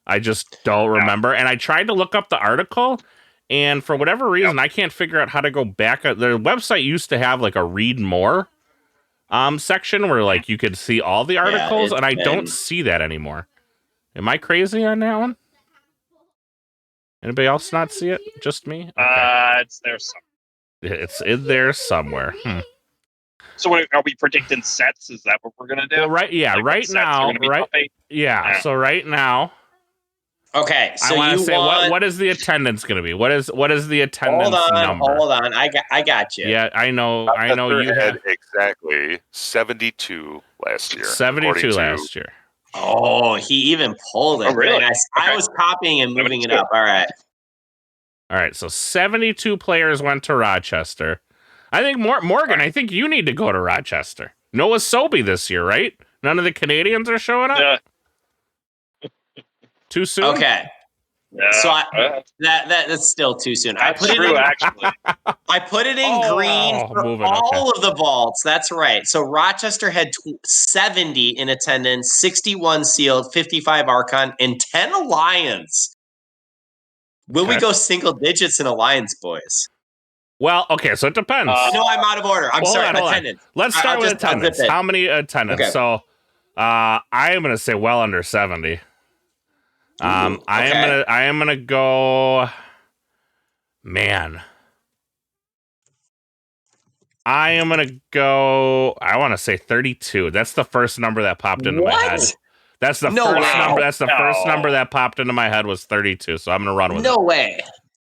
I just don't remember. And I tried to look up the article, and for whatever reason, I can't figure out how to go back. Their website used to have like a read more section where like you could see all the articles, and I don't see that anymore. Am I crazy on that one? Anybody else not see it? Just me? Okay. It's there somewhere. It's in there somewhere. So are we predicting sets? Is that what we're going to do? Well, right. Yeah. Like right now. Right. Yeah. So right now. Okay. So I want to say what is the attendance going to be? What is the attendance number? Hold on. I got you. Yeah. I know you had exactly 72 last year. 72 last year. Oh, he even pulled it. Oh, really? I was copying and moving it up. All right. So 72 players went to Rochester. I think Morgan, I think you need to go to Rochester. No Asobi this year, right? None of the Canadians are showing up? Yeah. Too soon? Okay. Yeah. So that's still too soon. I put it in green for all of the vaults. That's right. So Rochester had 70 in attendance, 61 sealed, 55 Archon, and 10 Alliance. Will we go single digits in Alliance, boys? Well, okay, so it depends. No, I'm out of order. I'm sorry. Attendance. Let's start with attendance. How many attendance? Okay. So I am going to say well under 70. I am gonna go. Man, I am going to go, I want to say 32. That's the first number that popped into my head. That's the No first way. number. That's the No. first number that popped into my head was 32. So I'm going to run with it. No way.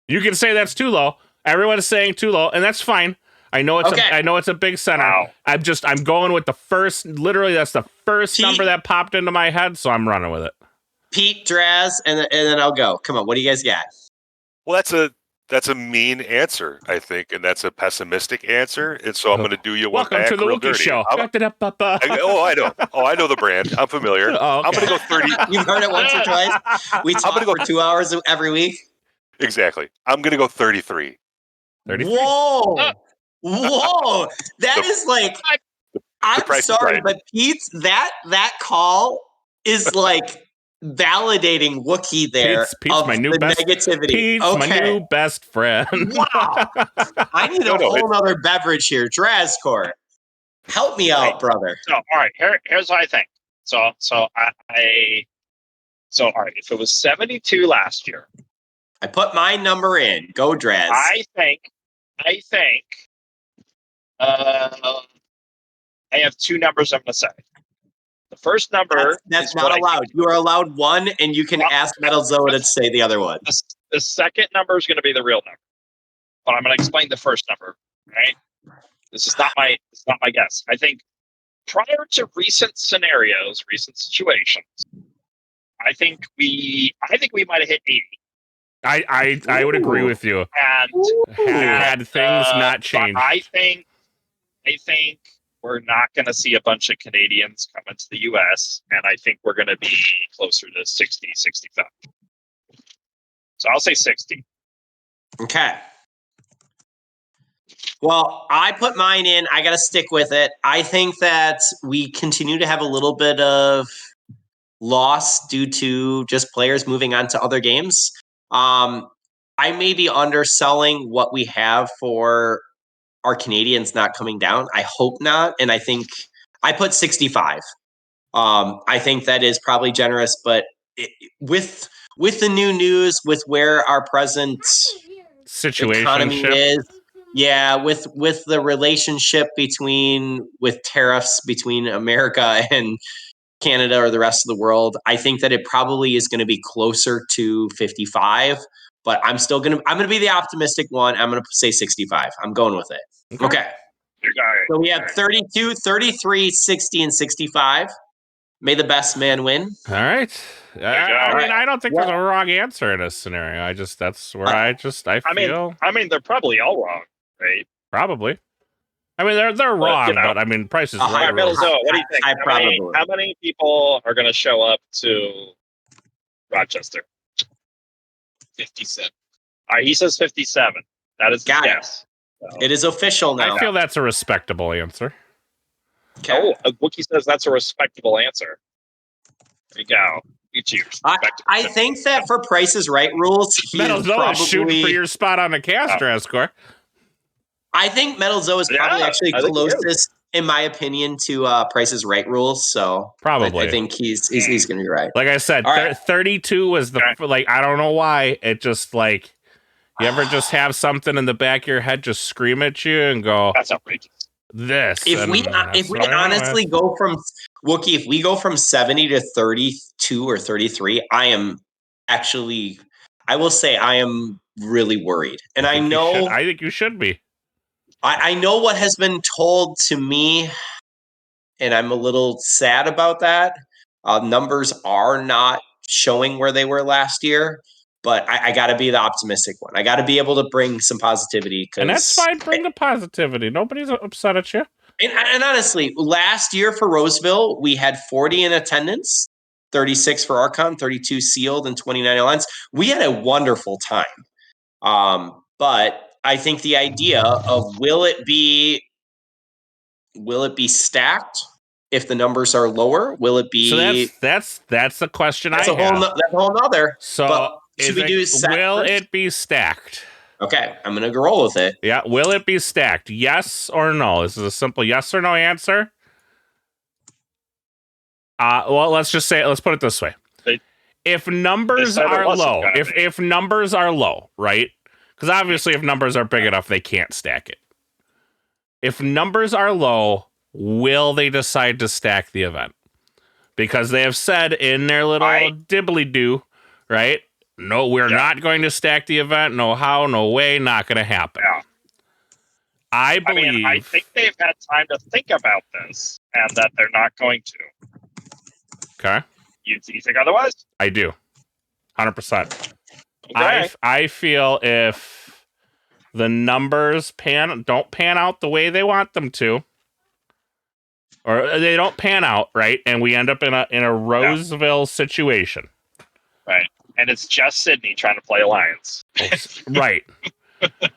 You can say that's too low. Everyone's saying too low, and that's fine. I know it's Okay. I know it's a big center. Wow. I'm going with the first. Literally, that's the first Pete? number that popped into my head, so I'm running with it. Pete, Draz, and then I'll go. Come on, what do you guys got? Well, that's a mean answer, I think, and that's a pessimistic answer. And so I'm going to do you one Welcome back to the real Wookiee dirty. Show. I know. I know the brand. I'm familiar. Oh, okay. I'm going to go 30. You've heard it once or twice. We talk gonna go- for 2 hours every week. Exactly. I'm going to go 33. 33? Whoa, whoa! That is like. I'm price is sorry, right. but Pete's that call is like validating Wookiee there. Pete's of my new the best. negativity. Pete's Okay. my new best friend. Wow. I need a whole other beverage here. Drazcore. Help me out, brother. So, all right, here's what I think. So all right, if it was 72 last year, I put my number in. Go, Draz. I think, I have two numbers I'm going to say. The first number That's is not what I allowed. think. You are allowed one, and you can Well, ask Metal Zoa to say the other one. The second number is going to be the real number, but I'm going to explain the first number. Right? This is not my guess. I think prior to recent scenarios, recent situations, I think we might have hit 80. I would agree with you. And Had things not changed. But I think we're not going to see a bunch of Canadians come into the U.S., and I think we're going to be closer to 60, 65. So I'll say 60. Okay. Well, I put mine in. I got to stick with it. I think that we continue to have a little bit of loss due to just players moving on to other games. I may be underselling what we have for our Canadians not coming down. I hope not. And I think I put 65. I think that is probably generous, but with the new news, with where our present economy is, with the relationship with tariffs between America and Canada or the rest of the world, I think that it probably is going to be closer to 55. But I'm going to be the optimistic one. I'm going to say 65. I'm going with it. Okay. So we have 32, 33, 60, and 65. May the best man win. All right. I don't think there's a wrong answer in this scenario. That's where I feel. I mean, they're probably all wrong, right? Probably. I mean, they're wrall, but I mean, Price is Right. Metal Zoa, what do you think? How many people are going to show up to Rochester? 57. All right, he says 57. That is his guess. So, it is official now. I feel that's a respectable answer. Okay. Oh, Wookie says that's a respectable answer. There you go. You choose. I think that for Price is Right rules, Metal Zoa is shooting for your spot on the caster score. I think Metal Zoa is probably actually closest, in my opinion, to Price is Right rules. So probably, I think he's going to be right. Like I said, 32 was the I don't know why it just like you ever just have something in the back of your head just scream at you and go, that's outrageous. This. If we honestly go from Wookie, if we go from 70 to 32 or 33, I will say I am really worried. And I know I think you should be. I know what has been told to me, and I'm a little sad about that. Numbers are not showing where they were last year, but I got to be the optimistic one. I got to be able to bring some positivity. And that's fine. Bring the positivity. Nobody's upset at you. And honestly, last year for Roseville, we had 40 in attendance, 36 for Archon, 32 sealed, and 29 alliance. We had a wonderful time. But I think the idea of will it be stacked if the numbers are lower? Will it be? So that's the question that's I have. That's a whole nother. So but should we do will first? it be stacked? Okay, I'm gonna go roll with it. Yeah, will it be stacked? Yes or no? This is a simple yes or no answer. Well, let's put it this way. If numbers are low, if numbers are low, right? Because obviously if numbers are big enough, they can't stack it. if numbers are low, will they decide to stack the event? Because they have said in their little dibbly-doo, right? No, we're not going to stack the event. No how, no way, not going to happen. Yeah. I believe. I think they've had time to think about this and that they're not going to. Okay. You think otherwise? I do. 100%. Okay. I feel if the numbers don't pan out the way they want them to, or they don't pan out, right? And we end up in a Roseville situation. Right. And it's just Sydney trying to play Alliance. Right.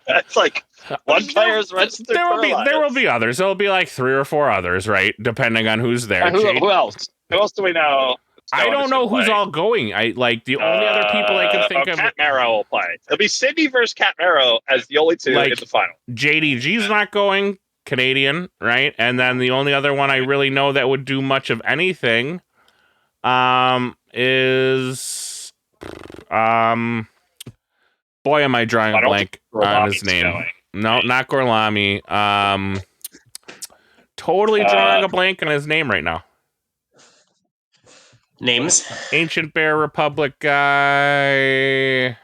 That's like one player's registered. There will be others. There'll be like 3 or 4 others, right? Depending on who's there. Who else? Who else do we know? I don't know who's all going. I like the only other people I can think of. Cat Marrow will play. It'll be Sydney versus Cat Marrow as the only two in the final. JDG's not going. Canadian, right? And then the only other one I really know that would do much of anything is boy, am I drawing a blank on his name. Going. No, not Gorlami. Totally drawing a blank on his name right now. Names? Ancient Bear Republic guy.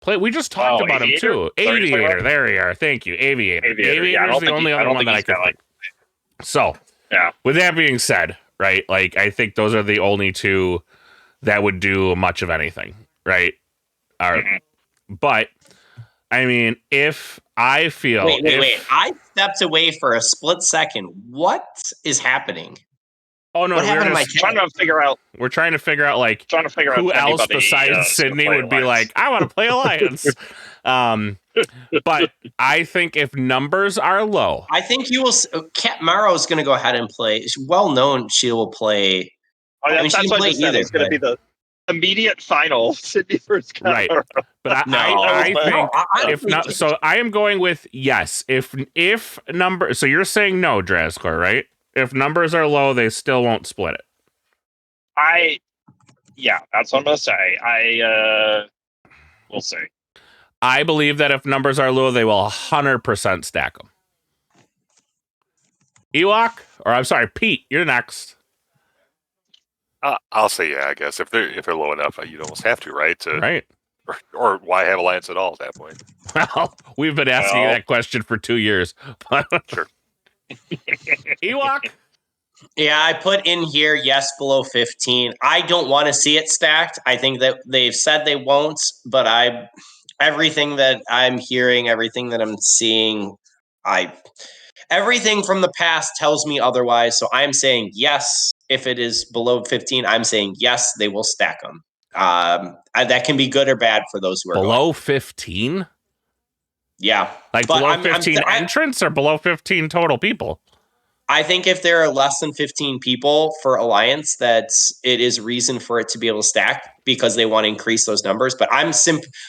We just talked about him too. Aviator. There we are. Thank you. Aviator. Aviator's the only other one that I can think. So, with that being said, right, like I think those are the only two that would do much of anything, right? But I mean, if I feel wait, I stepped away for a split second. What is happening? Oh no, we're trying to figure out like who else besides Sydney would be like, I want to play Alliance. But I think if numbers are low, I think you will. Cat Marrow is going to go ahead and play. It's well known she will play. That's what I said. It's going to be the immediate final, Sydney versus Cat Marrow. But I think if not, so I am going with yes. If number, so you're saying no, Drazcor, right? If numbers are low, they still won't split it. That's what I'm gonna say. We'll see. I believe that if numbers are low, they will 100% stack them. Ewok, or I'm sorry, Pete, you're next. I'll say I guess if they're low enough, you'd almost have to, right? Right. Or why have Alliance at all at that point? Well, we've been asking that question for 2 years. Sure. Ewok? Yeah, I put in here yes below 15. I don't want to see it stacked. I think that they've said they won't, but everything that I'm hearing, everything that I'm seeing, everything from the past tells me otherwise. So I'm saying yes. If it is below 15, I'm saying yes, they will stack them. That can be good or bad for those who are below 15. Yeah, like below 15 entrants or below 15 total people. I think if there are less than 15 people for Alliance, that it is reason for it to be able to stack because they want to increase those numbers. But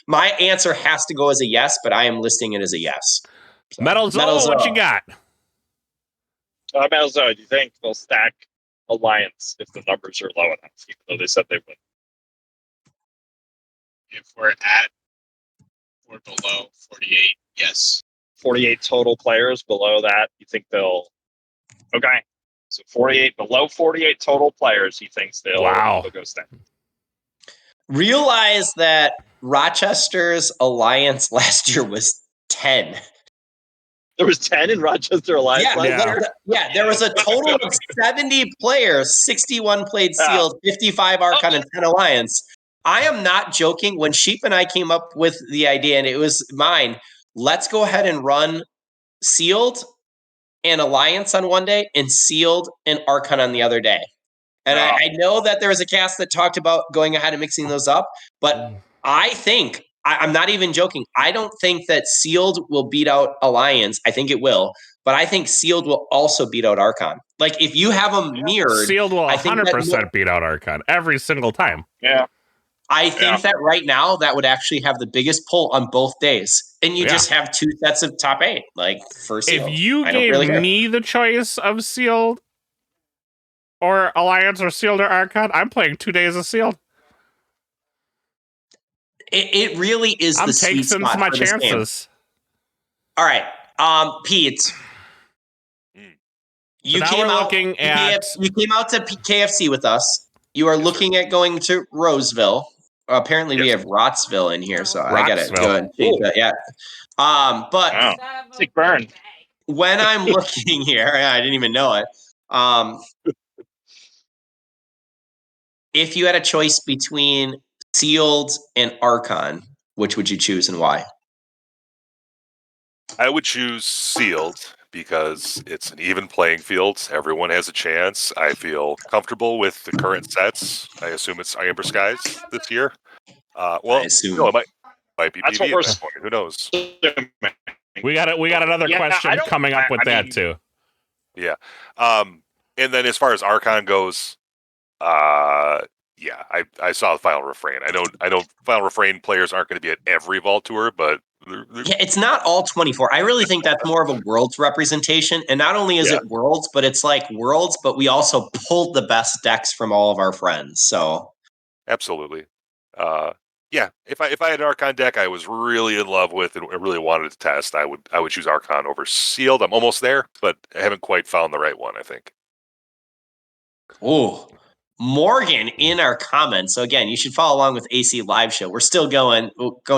my answer has to go as a yes, but I am listing it as a yes. So, Metal Zo, what you got? Metal Zo, do you think they'll stack Alliance if the numbers are low enough, even though they said they would? If we're below 48, yes. 48 total players below that, you think they'll... Okay. So 48, below 48 total players, he thinks they'll go stack. Realize that Rochester's Alliance last year was 10. There was 10 in Rochester Alliance last year? There was a total of 70 players, 61 played sealed, 55 Archon, and 10 Alliance. I am not joking. When Sheep and I came up with the idea, and it was mine, let's go ahead and run sealed and Alliance on one day and sealed and Archon on the other day. And I know that there was a cast that talked about going ahead and mixing those up, but I think, I'm not even joking, I don't think that sealed will beat out Alliance. I think it will, but I think sealed will also beat out Archon. Like, if you have them mirrored... Sealed will 100% beat out Archon every single time. Yeah. I think that right now that would actually have the biggest pull on both days. And you just have 2 sets of top 8, like, for sealed. If you gave me the choice of sealed or Alliance or sealed or Archon, I'm playing 2 days of sealed. It really is the sweet spot my for this game. chances. All right. Pete. So now we're looking at... You came out to KFC with us. You are looking at going to Roseville. Apparently, we have Rotsville in here, so I got to go and change that. Yeah. But wow. Sick burn. When I'm looking here, I didn't even know it. If you had a choice between Sealed and Archon, which would you choose and why? I would choose Sealed because it's an even playing field. Everyone has a chance. I feel comfortable with the current sets. I assume it's Amber Skies this year. Well, I assume. no, it might be That's BB what at this point. Who knows? We got another question coming up with that too. Yeah. And then as far as Archon goes, I saw the Final Refrain. I know Final Refrain players aren't going to be at every Vault Tour, but yeah, it's not all 24. I really think that's more of a Worlds representation. And not only is it Worlds, but it's like Worlds, but we also pulled the best decks from all of our friends. So absolutely. If I had an Archon deck I was really in love with and really wanted to test, I would choose Archon over Sealed. I'm almost there, but I haven't quite found the right one, I think. Oh, Morgan in our comments. So again, you should follow along with AC Live Show. We're still going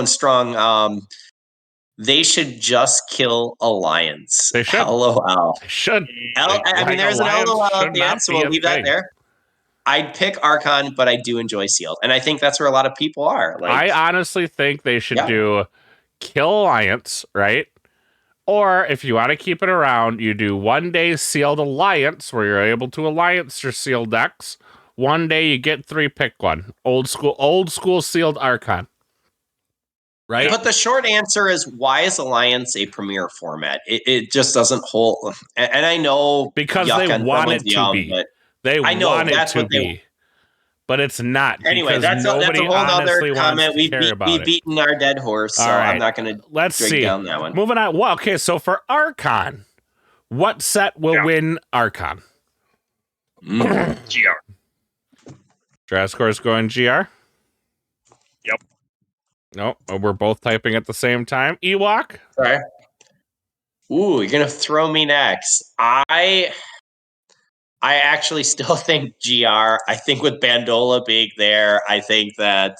strong. They should just kill Alliance. They should. LOL. They should. I mean, there's an LOL at the end, so we'll leave that there. I'd pick Archon, but I do enjoy Sealed. And I think that's where a lot of people are. I honestly think they should do kill Alliance, right? Or if you want to keep it around, you do 1 day Sealed Alliance, where you're able to Alliance your Sealed decks. 1 day you get 3, pick one. Old school Sealed Archon. Right? But the short answer is, why is Alliance a premier format? It just doesn't hold. And I know because they want it to be. They want it to be. But it's not. Anyway, that's a whole other comment. We've beaten our dead horse, so I'm not going to drag down that one. Moving on. Well, okay, so for Archon, what set will win Archon? GR. Drascore is going GR? Yep. No, we're both typing at the same time. Ewok? Sorry. Ooh, you're going to throw me next. I actually still think GR. I think with Bandola being there, I think that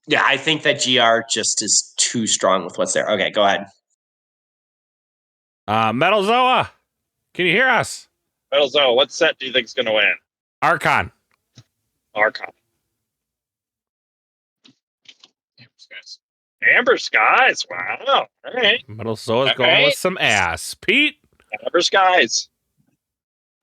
yeah, I think that GR just is too strong with what's there. Okay, go ahead. Metal Zoa, can you hear us? Metal Zoa, what set do you think is going to win? Archon. Amber Skies. Wow. All right. Metal Zoa's going with some ass. Pete? Amber Skies.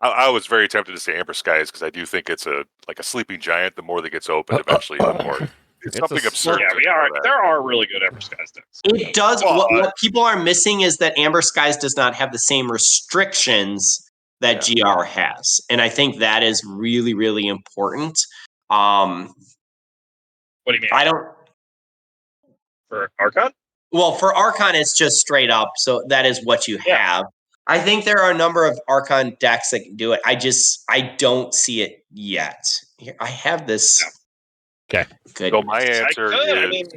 I was very tempted to say Amber Skies because I do think it's a sleeping giant. The more that gets open, eventually, the more it's something absurd. Yeah, there are really good Amber Skies decks. It does. What people are missing is that Amber Skies does not have the same restrictions that GR has, and I think that is really, really important. What do you mean? I don't. For Archon? Well, for Archon, it's just straight up. So that is what you have. I think there are a number of Archon decks that can do it. I don't see it yet. Here, I have this. Okay. Good. So my answer is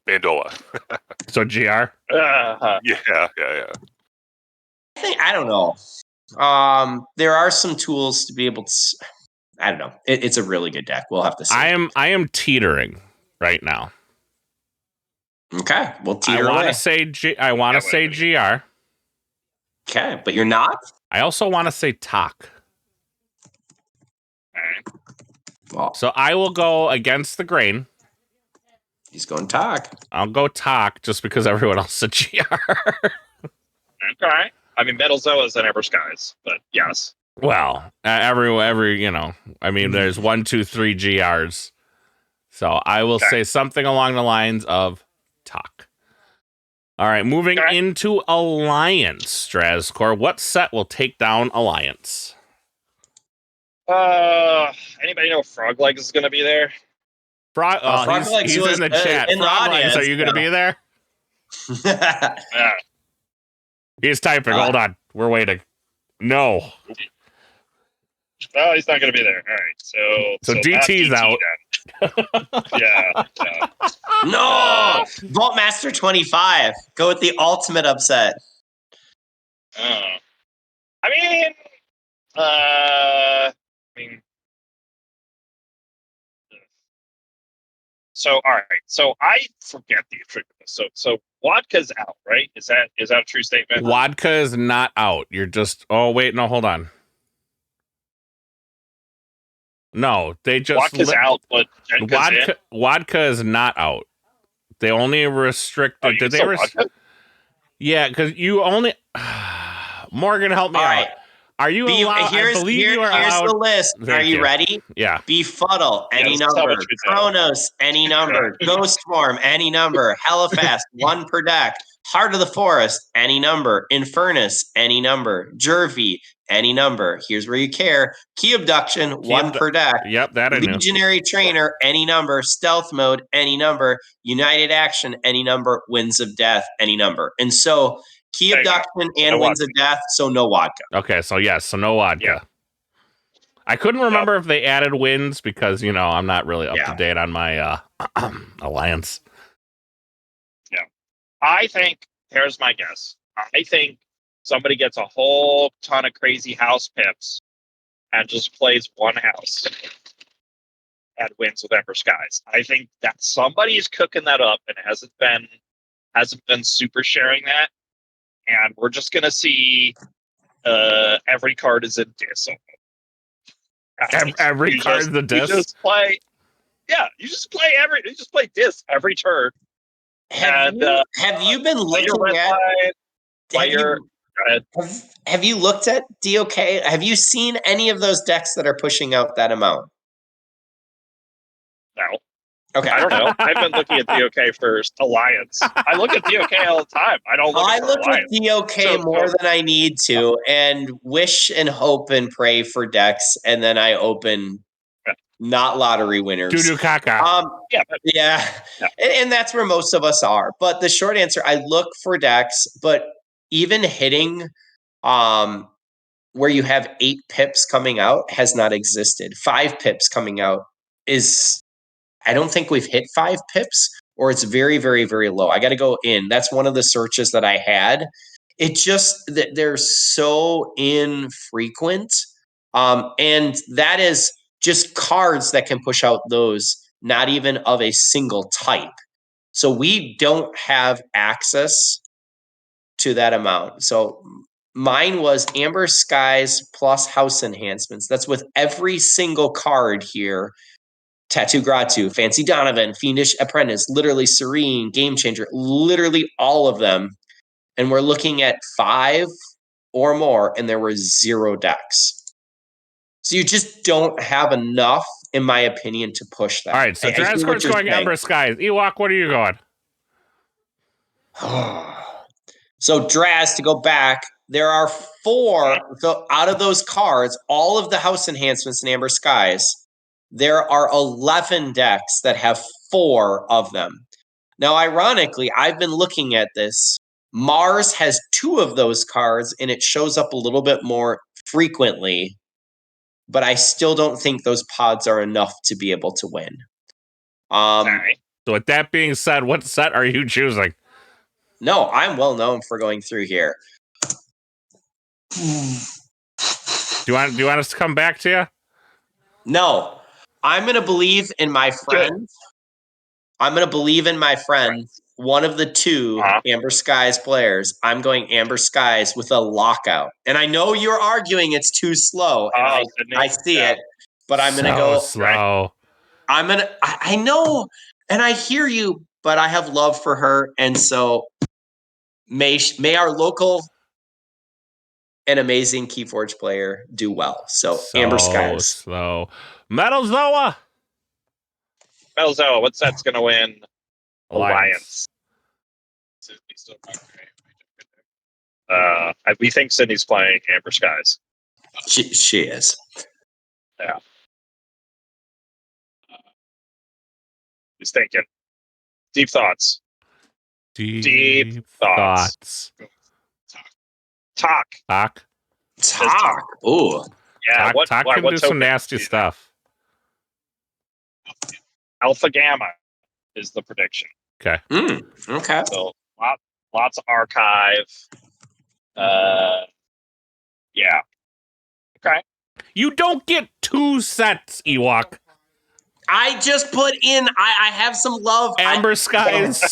Bandola. So GR? Yeah. I don't know. There are some tools to be able to. I don't know. It's a really good deck. We'll have to see. I am teetering right now. Okay, well, teeter I want away. to say GR. Okay, but you're not? I also want to say talk. Well, so I will go against the grain. He's going talk. I'll go talk just because everyone else said GR. Okay. I mean, Metal Zoa is an Amber Skies, but yes. Well, every I mean, there's 1, 2, 3 GRs. So I will say something along the lines of talk. All right, moving into Alliance, Strazcore. What set will take down Alliance? Anybody know Frog Legs is going to be there? He's in the chat. Frog Legs, are you going to be there? He's typing. Hold on. We're waiting. No. Oh, he's not going to be there. All right. So DT's out. Yeah. No, Vault Master 25. Go with the ultimate upset. I mean, I mean, so all right. So I forget the attributes. So Vodka's out, right? Is that a true statement? Vodka is not out. You're just. Oh wait, no, hold on. No, they just. Vodka's out, but Jenka's in. Vodka is not out. They only restricted. Oh, you did they? still vodka? Yeah, because you only. Morgan, help me All out. right. Are you allowed? I believe you are here's allowed. the list. Thank Are you you. ready? Yeah. Befuddle, any just tell number. what you do. Chronos, any number. Ghost Form, any number. Hellafast, 1 per deck. Heart of the Forest, any number. Infernus, any number. Jervy, any number. Here's where you care. Key Abduction, 1 per deck. Yep, that I knew. Legionary Trainer, any number. Stealth Mode, any number. United Action, any number. Winds of Death, any number. And so Key Abduction and Winds of Death, so no vodka. Okay, so yes, so no vodka. Yeah. I couldn't remember if they added wins because, I'm not really up to date on my alliance. Yeah. I think, here's my guess. I think somebody gets a whole ton of crazy house pips and just plays one house and wins with Ember Skies. I think that somebody is cooking that up and hasn't been super sharing that. And we're just going to see every card is a diss. Every card is a diss? You just play diss every turn. Have you been looking at... Have you looked at DOK? Have you seen any of those decks that are pushing out that amount? No. Okay. I don't know. I've been looking at DOK for Alliance. I look at DOK all the time. I don't look at Alliance. At DOK more than I need to, and wish and hope and pray for decks, and then I open not lottery winners. Doo-doo caca. Yeah. And that's where most of us are. But the short answer, I look for decks, but even hitting where you have 8 pips coming out has not existed. 5 pips coming out I don't think we've hit 5 pips, or it's very, very, very low. I got to go in. That's one of the searches that I had. It just, they're so infrequent. And that is just cards that can push out those, not even of a single type. So we don't have access to that amount. So mine was Amber Skies plus house enhancements. That's with every single card here. Tattoo Gratu, Fancy Donovan, Fiendish Apprentice, literally Serene, Game Changer, literally all of them. And we're looking at 5 or more, and there were 0 decks. So you just don't have enough, in my opinion, to push that. All right, so Transcourt's going Ember Skies. Ewok, what are you going? So Draz, to go back, there are 4. So out of those cards, all of the house enhancements in Amber Skies, there are 11 decks that have 4 of them. Now, ironically, I've been looking at this. Mars has 2 of those cards, and it shows up a little bit more frequently. But I still don't think those pods are enough to be able to win. So with that being said, what set are you choosing? No, I'm well known for going through here. Do you want us to come back to you? No. I'm going to believe in my friend. I'm going to believe in my friend, one of the 2 Amber Skies players. I'm going Amber Skies with a lockout. And I know you're arguing it's too slow. And I see it. But I'm going to go slow. I know, and I hear you, but I have love for her. And so may our local and amazing Keyforge player do well. So Amber Skies. Slow. Metal Zoa. Metal Zoa, what set's going to win? Alliance. We think Sydney's playing Amber Skies. She is. Yeah. He's thinking. Deep thoughts. Deep thoughts. Talk. Ooh. Yeah. Talk can do some nasty stuff. Alpha Gamma is the prediction. Okay. Okay. So lots of archive. Yeah. Okay. You don't get 2 sets, Ewok. I just put in. I have some love. Amber Skies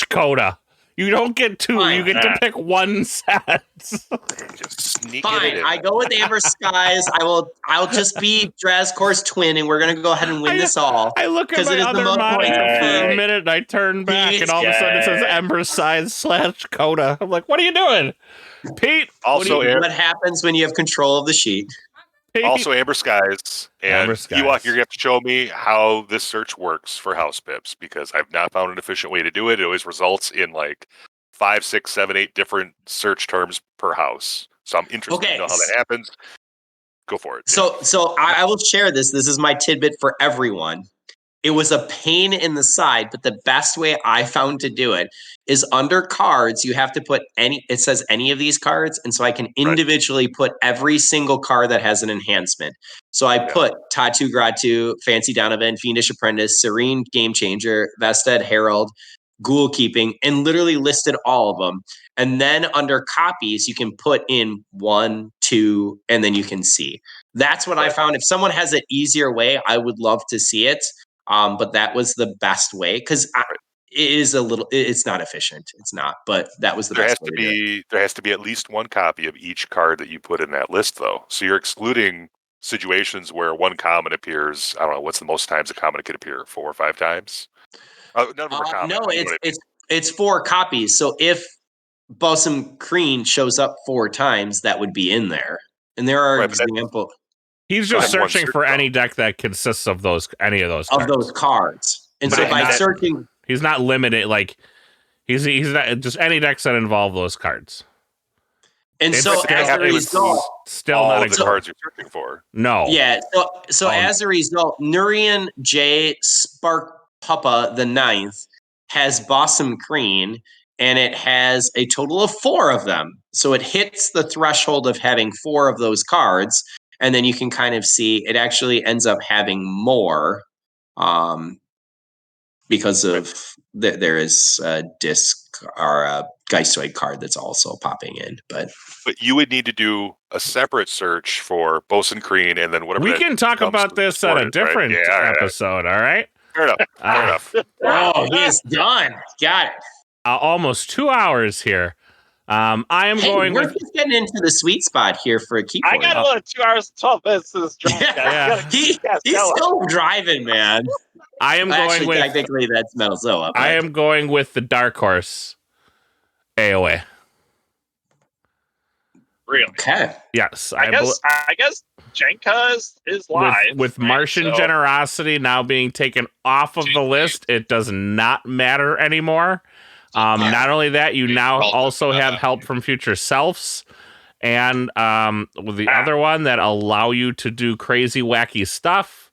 / Coda. You don't get 2. Fine. You get to pick 1 set. Just sneaking Fine. it in. I go with Amber Skies. I'll just be Drazkor's twin, and we're gonna go ahead and win this all. I look at 'Cause my it is the other most monitor for a Yay. minute, and I turn back, Pete. and all of a sudden it says Yay. Amber Skies / Coda. I'm like, what are you doing? Pete? Also, What happens when you have control of the sheet? Pete? Also, Amber Skies. And Amber Skies. Ewok, you're going to have to show me how this search works for house pips, because I've not found an efficient way to do it. It always results in like 5, 6, 7, 8 different search terms per house. So I'm interested to know how that happens. Go for it. So I will share this. This is my tidbit for everyone. It was a pain in the side, but the best way I found to do it is under cards. You have to put it says any of these cards. And so I can individually put every single card that has an enhancement. So I put Tatu Gratu, Fancy Donovan, Fiendish Apprentice, Serene Game Changer, Vested Herald, Ghoul Keeping, and literally listed all of them. And then under copies, you can put in 1, 2, and then you can see. That's what I found. If someone has an easier way, I would love to see it. But that was the best way, because it's not efficient. It's not, but that was the best way to do it. There has to be at least 1 copy of each card that you put in that list, though. So you're excluding situations where 1 common appears. I don't know, what's the most times a common could appear? 4 or 5 times? None of them are common. No, it's 4 copies. So if Balsam Crean shows up 4 times, that would be in there. And there are examples. He's just searching for any deck that consists of any of those cards. And so by searching, he's not limited. Like he's not just any decks that involve those cards. And so as a result, still all not of the cards you're searching for. No. Yeah. So as a result, Nurian J. Spark Puppa the 9th has Bossum Crean, and it has a total of 4 of them. So it hits the threshold of having 4 of those cards. And then you can kind of see it actually ends up having more because of there is a disc or a Geistoid card that's also popping in. But you would need to do a separate search for Bosun Crean and then whatever. We can talk about this at a different episode, all right? Fair enough. Fair enough. Oh, he's done. Got it. Almost 2 hours here. I am going we're just getting into the sweet spot here for a Keyforge. I got about 2 hours and 12 minutes to this drive. He's still driving, man. I am going with technically that's Melzoa. I am going with the dark horse AOA. Really? Okay. Yes. I guess Jenka is live. With Martian Generosity now being taken off of the list, it does not matter anymore. Not only that, you now also have help from future selves, and with the other one that allow you to do crazy, wacky stuff.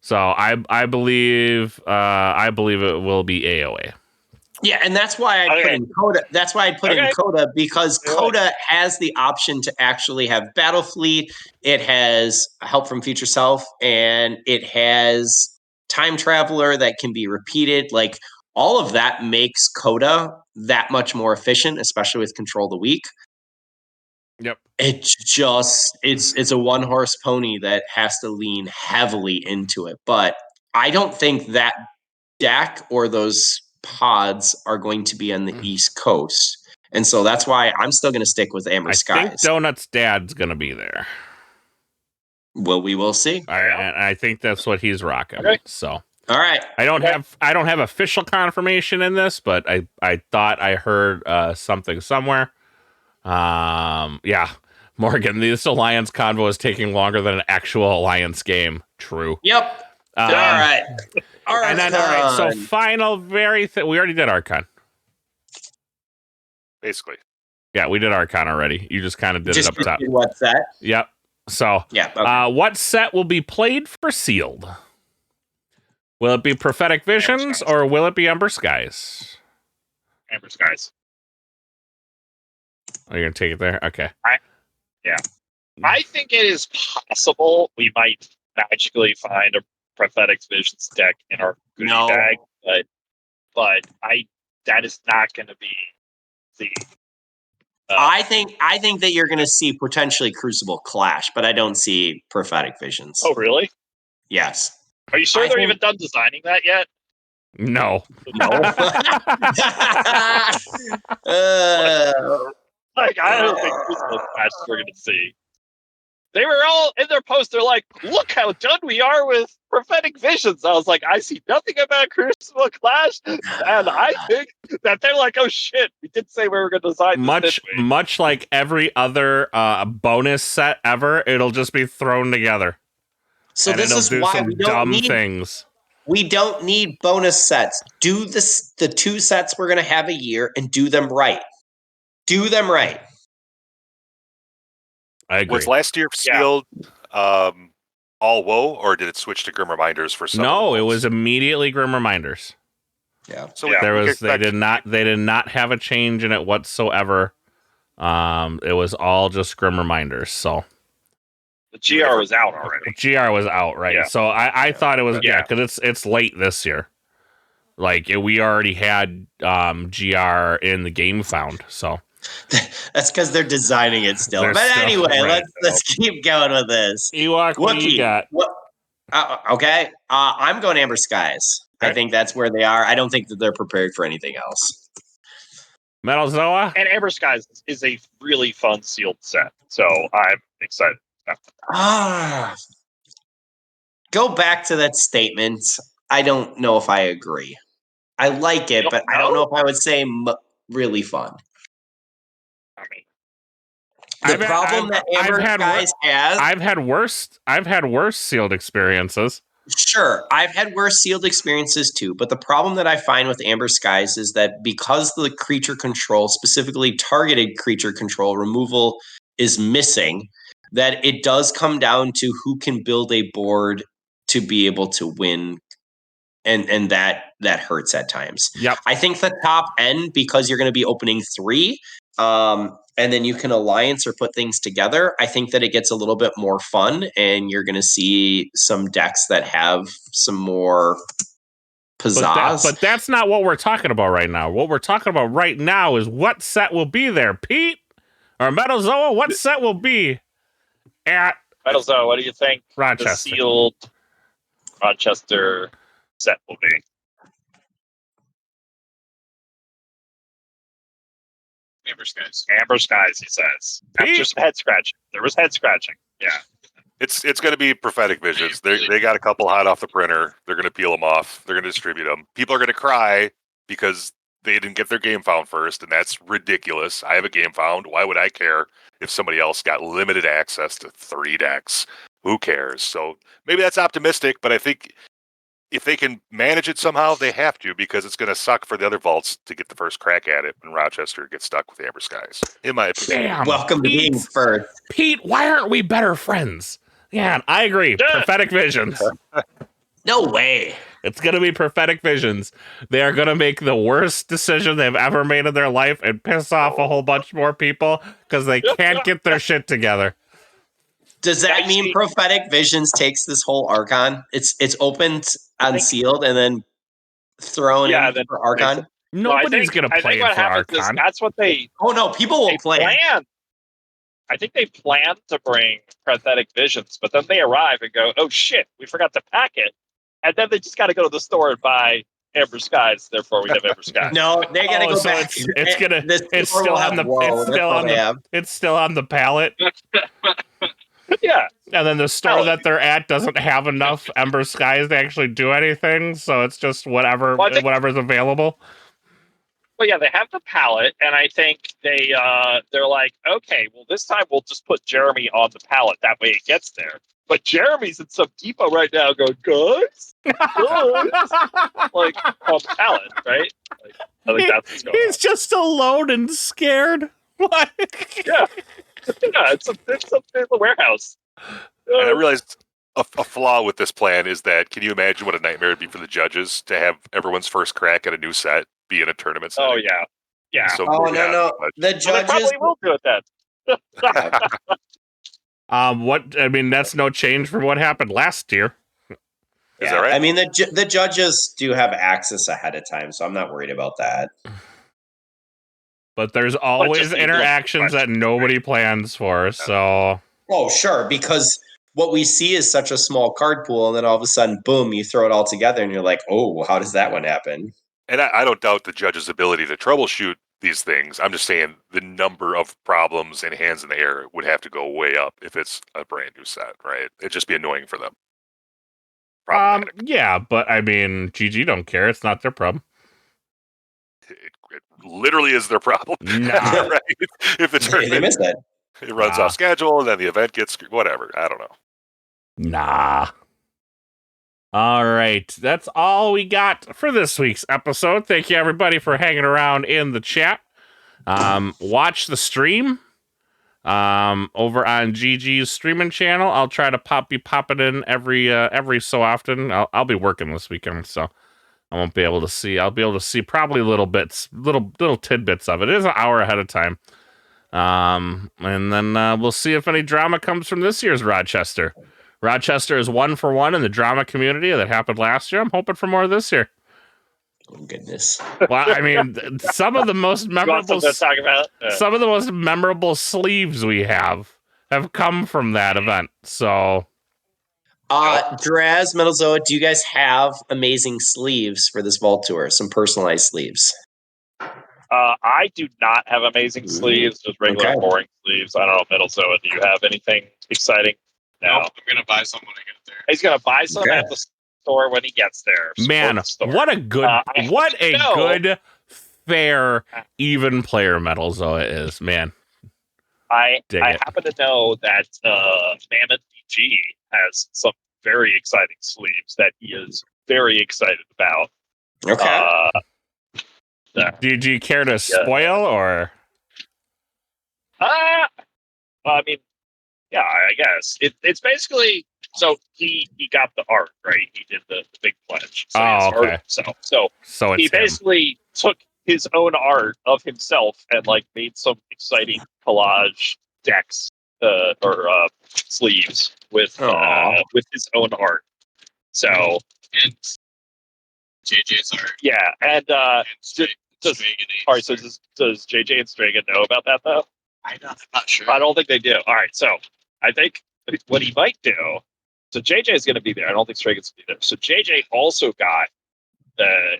So I believe it will be AOA. Yeah, and that's why I put in Coda. That's why I put in Coda, because Coda has the option to actually have Battle Fleet. It has help from future self, and it has Time Traveler that can be repeated. Like, all of that makes Coda that much more efficient, especially with Control the Weak. Yep. It's a one-horse pony that has to lean heavily into it. But I don't think that deck or those pods are going to be on the East Coast. And so that's why I'm still going to stick with Amber Skies. I think Donut's dad's going to be there. Well, we will see. I think that's what he's rocking. Okay. So, all right. I don't have official confirmation in this, but I thought I heard something somewhere. Yeah, Morgan, this Alliance convo is taking longer than an actual Alliance game. True. Yep. All right. All right. And then, all right. So final, we already did Archon. Basically. Yeah, we did Archon already. You just kind of did it up top. What set? Yep. So, what set will be played for Sealed? Will it be Prophetic Visions or will it be Ember Skies? Ember Skies. Are you going to take it there? Okay. I think it is possible we might magically find a Prophetic Visions deck in our goodie No. bag, but that is not going to be the. I think that you're going to see potentially Crucible Clash, but I don't see Prophetic Visions. Oh, really? Yes. Are you sure they're even done designing that yet? No. No. Like, I don't think Crucible Clash we're going to see. They were all in their post. They're like, "Look how done we are with Prophetic Visions." I was like, "I see nothing about Crucible Clash," and I think that they're like, "Oh shit, we did say we were going to design this." Much like every other bonus set ever, it'll just be thrown together. So and this is why we don't need things. We don't need bonus sets. Do the 2 sets we're going to have a year and do them right. Do them right. I agree. Was last year sealed all woe, or did it switch to Grim Reminders for some? No, it was immediately Grim Reminders. Yeah. So they did not have a change in it whatsoever. It was all just Grim Reminders. So the GR was out already. GR was out, right? Yeah. So I thought it was because it's late this year. Like we already had GR in the game found, so that's because they're designing it still. But anyway, right. let's keep going with this. Ewok, what do you got? Okay, I'm going Amber Skies. Okay. I think that's where they are. I don't think that they're prepared for anything else. Metal Zoa and Amber Skies is a really fun sealed set, so I'm excited. Go back to that statement. I don't know if I agree. I like it, but I don't know if I would say really fun. I mean, the problem that Amber Skies has. I've had worse sealed experiences. Sure, I've had worse sealed experiences too, but the problem that I find with Amber Skies is that because the creature control, specifically targeted creature control removal, is missing, that it does come down to who can build a board to be able to win. And that hurts at times. Yep. I think the top end, because you're going to be opening 3, and then you can alliance or put things together, I think that it gets a little bit more fun, and you're going to see some decks that have some more pizzazz. But that's not what we're talking about right now. What we're talking about right now is what set will be there, Pete? Or Metal Zoa, what set will be at Metal Zoa, what do you think Rochester? The sealed Rochester set will be? Amber Skies. Amber Skies, he says. After some head scratching. There was head scratching. Yeah. It's going to be Prophetic Visions. They got a couple hot off the printer. They're going to peel them off. They're going to distribute them. People are going to cry because they didn't get their game found first, and that's ridiculous. I have a game found. Why would I care if somebody else got limited access to 3 decks? Who cares? So maybe that's optimistic, but I think if they can manage it somehow, they have to, because it's going to suck for the other vaults to get the first crack at it when Rochester gets stuck with Amber Skies. In my opinion. Damn, welcome to being first. Pete, why aren't we better friends? Yeah, I agree. Prophetic Visions. No way. It's going to be Prophetic Visions. They are going to make the worst decision they've ever made in their life and piss off a whole bunch more people because they can't get their shit together. Does that mean Prophetic Visions takes this whole Archon? It's opened, unsealed, and then thrown in for Archon? Nobody's going to play it for Archon. That's what they... Oh, no, people will play it. I think they planned to bring Prophetic Visions, but then they arrive and go, oh shit, we forgot to pack it. And then they just got to go to the store and buy Amber Skies. Therefore, we have Amber Skies. No, they got to go back. It's still on the pallet. Yeah. And then the store that they're at doesn't have enough Ember Skies to actually do anything, so it's just whatever's available. Well, yeah, they have the pallet, and I think they're like, okay, well, this time we'll just put Jeremy on the pallet. That way it gets there. But Jeremy's in some depot right now going, guys? Like, on the pallet, right? Like, I think that's what's going on. He's just alone and scared. What? Yeah. Yeah, it's a warehouse. And I realized a flaw with this plan is that, can you imagine what a nightmare it'd be for the judges to have everyone's first crack at a new set be in a tournament setting? Oh, yeah. Yeah. So, no. The judges... They probably will do it then. That's no change from what happened last year. Is that right? I mean, the judges do have access ahead of time, so I'm not worried about that. But there's always the interactions that nobody plans for, so... Oh, sure, because what we see is such a small card pool, and then all of a sudden, boom, you throw it all together, and you're like, oh, how does that one happen? And I don't doubt the judge's ability to troubleshoot these things. I'm just saying the number of problems and hands in the air would have to go way up if it's a brand new set, right? It'd just be annoying for them. Yeah, but I mean, GG don't care. It's not their problem. It literally is their problem. Nah. Right? If the tournament, They missed that. it runs off schedule, and then the event gets whatever. I don't know. Nah. All right. That's all we got for this week's episode. Thank you, everybody, for hanging around in the chat. Watch the stream over on GG's streaming channel. I'll try to be popping in every so often. I'll be working this weekend, so I won't be able to see. I'll be able to see probably little bits, little tidbits of it. It is an hour ahead of time. And then we'll see if any drama comes from this year's Rochester. Rochester is 1 for 1 in the drama community that happened last year. I'm hoping for more this year. Oh, goodness. Well, I mean, some of the most memorable some of the most memorable sleeves we have come from that event. So, Draz, Metalzoa, do you guys have amazing sleeves for this vault tour? Some personalized sleeves. I do not have amazing sleeves, just regular boring sleeves. I don't know, Metalzoa, do you have anything exciting? No. Nope, I'm gonna buy some when I get there. He's gonna buy some at the store when he gets there. Man, what a good, good, fair, even player Metalzoa is, man. I happen to know that Mammoth DG has some very exciting sleeves that he is very excited about. Okay. Did you care to spoil or? I mean, yeah, I guess it's basically so he got the art right. He did the big pledge. So okay. So he basically took his own art of himself and like made some exciting collage decks or sleeves with his own art. So and JJ's art. Yeah, and does JJ and Stragan know about that though? I'm not sure. I don't think they do. All right, so I think what he might do. So JJ is going to be there. I don't think Stragan's going to be there. So JJ also got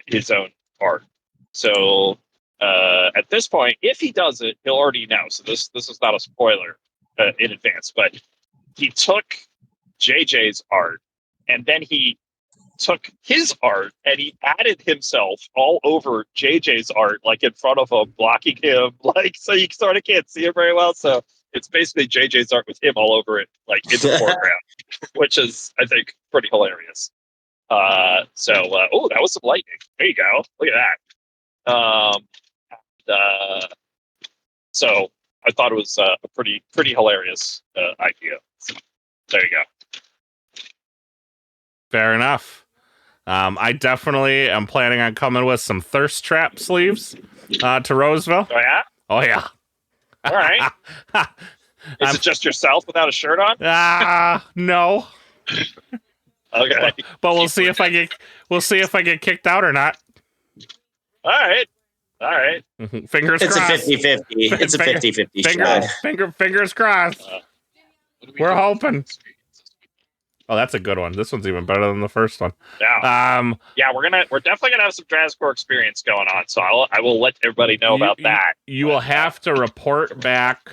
his own art. So at this point, if he does it, he'll already know. So this is not a spoiler in advance, but he took JJ's art and then he took his art and he added himself all over JJ's art, like in front of him, blocking him, like so you sort of can't see him very well. So it's basically JJ's art with him all over it, like in the foreground, which is, I think, pretty hilarious. That was some lightning. There you go. Look at that. So I thought it was a pretty hilarious idea. So, there you go. Fair enough. I definitely am planning on coming with some thirst trap sleeves to Roseville. Oh yeah? Oh yeah. All right. Is it just yourself without a shirt on? No. Okay. But we'll see if I get kicked out or not. All right. Fingers crossed. It's a 50-50. It's a 50-50 Fingers crossed. We're hoping. Oh, that's a good one. This one's even better than the first one. Yeah. We're definitely gonna have some Drascore experience going on. So I will let everybody know about that. You will have to report back.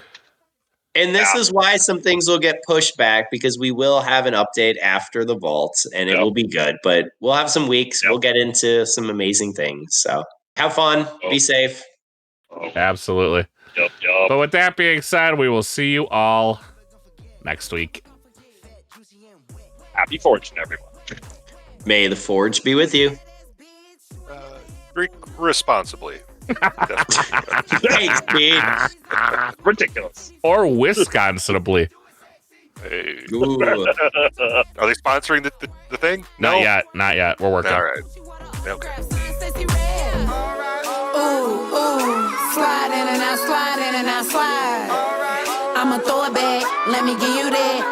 And this is why some things will get pushed back, because we will have an update after the vault and it will be good, but we'll have some weeks. We'll get into some amazing things. So have fun. Be safe. Absolutely. Yep. But with that being said, we will see you all next week. Happy Fortune, everyone. May the Forge be with you. Drink responsibly. Thanks, Pete. Ridiculous. Or Wisconsinably. Hey. Ooh. Are they sponsoring the thing? Not yet. We're working. All right. Okay. Slide in and out, slide. I'ma throw it back. Let me give you that.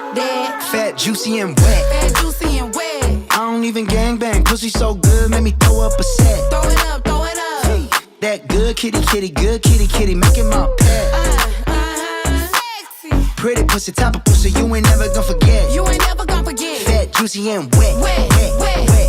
Fat, juicy, and wet. Fat, juicy, and wet. I don't even gangbang. Pussy so good, make me throw up a set. Throw it up, throw it up. That good kitty, good kitty, make it my pet. Sexy. Pretty pussy, top of pussy, you ain't never gonna forget. You ain't never gonna forget. Fat, juicy, and wet. Wet, wet.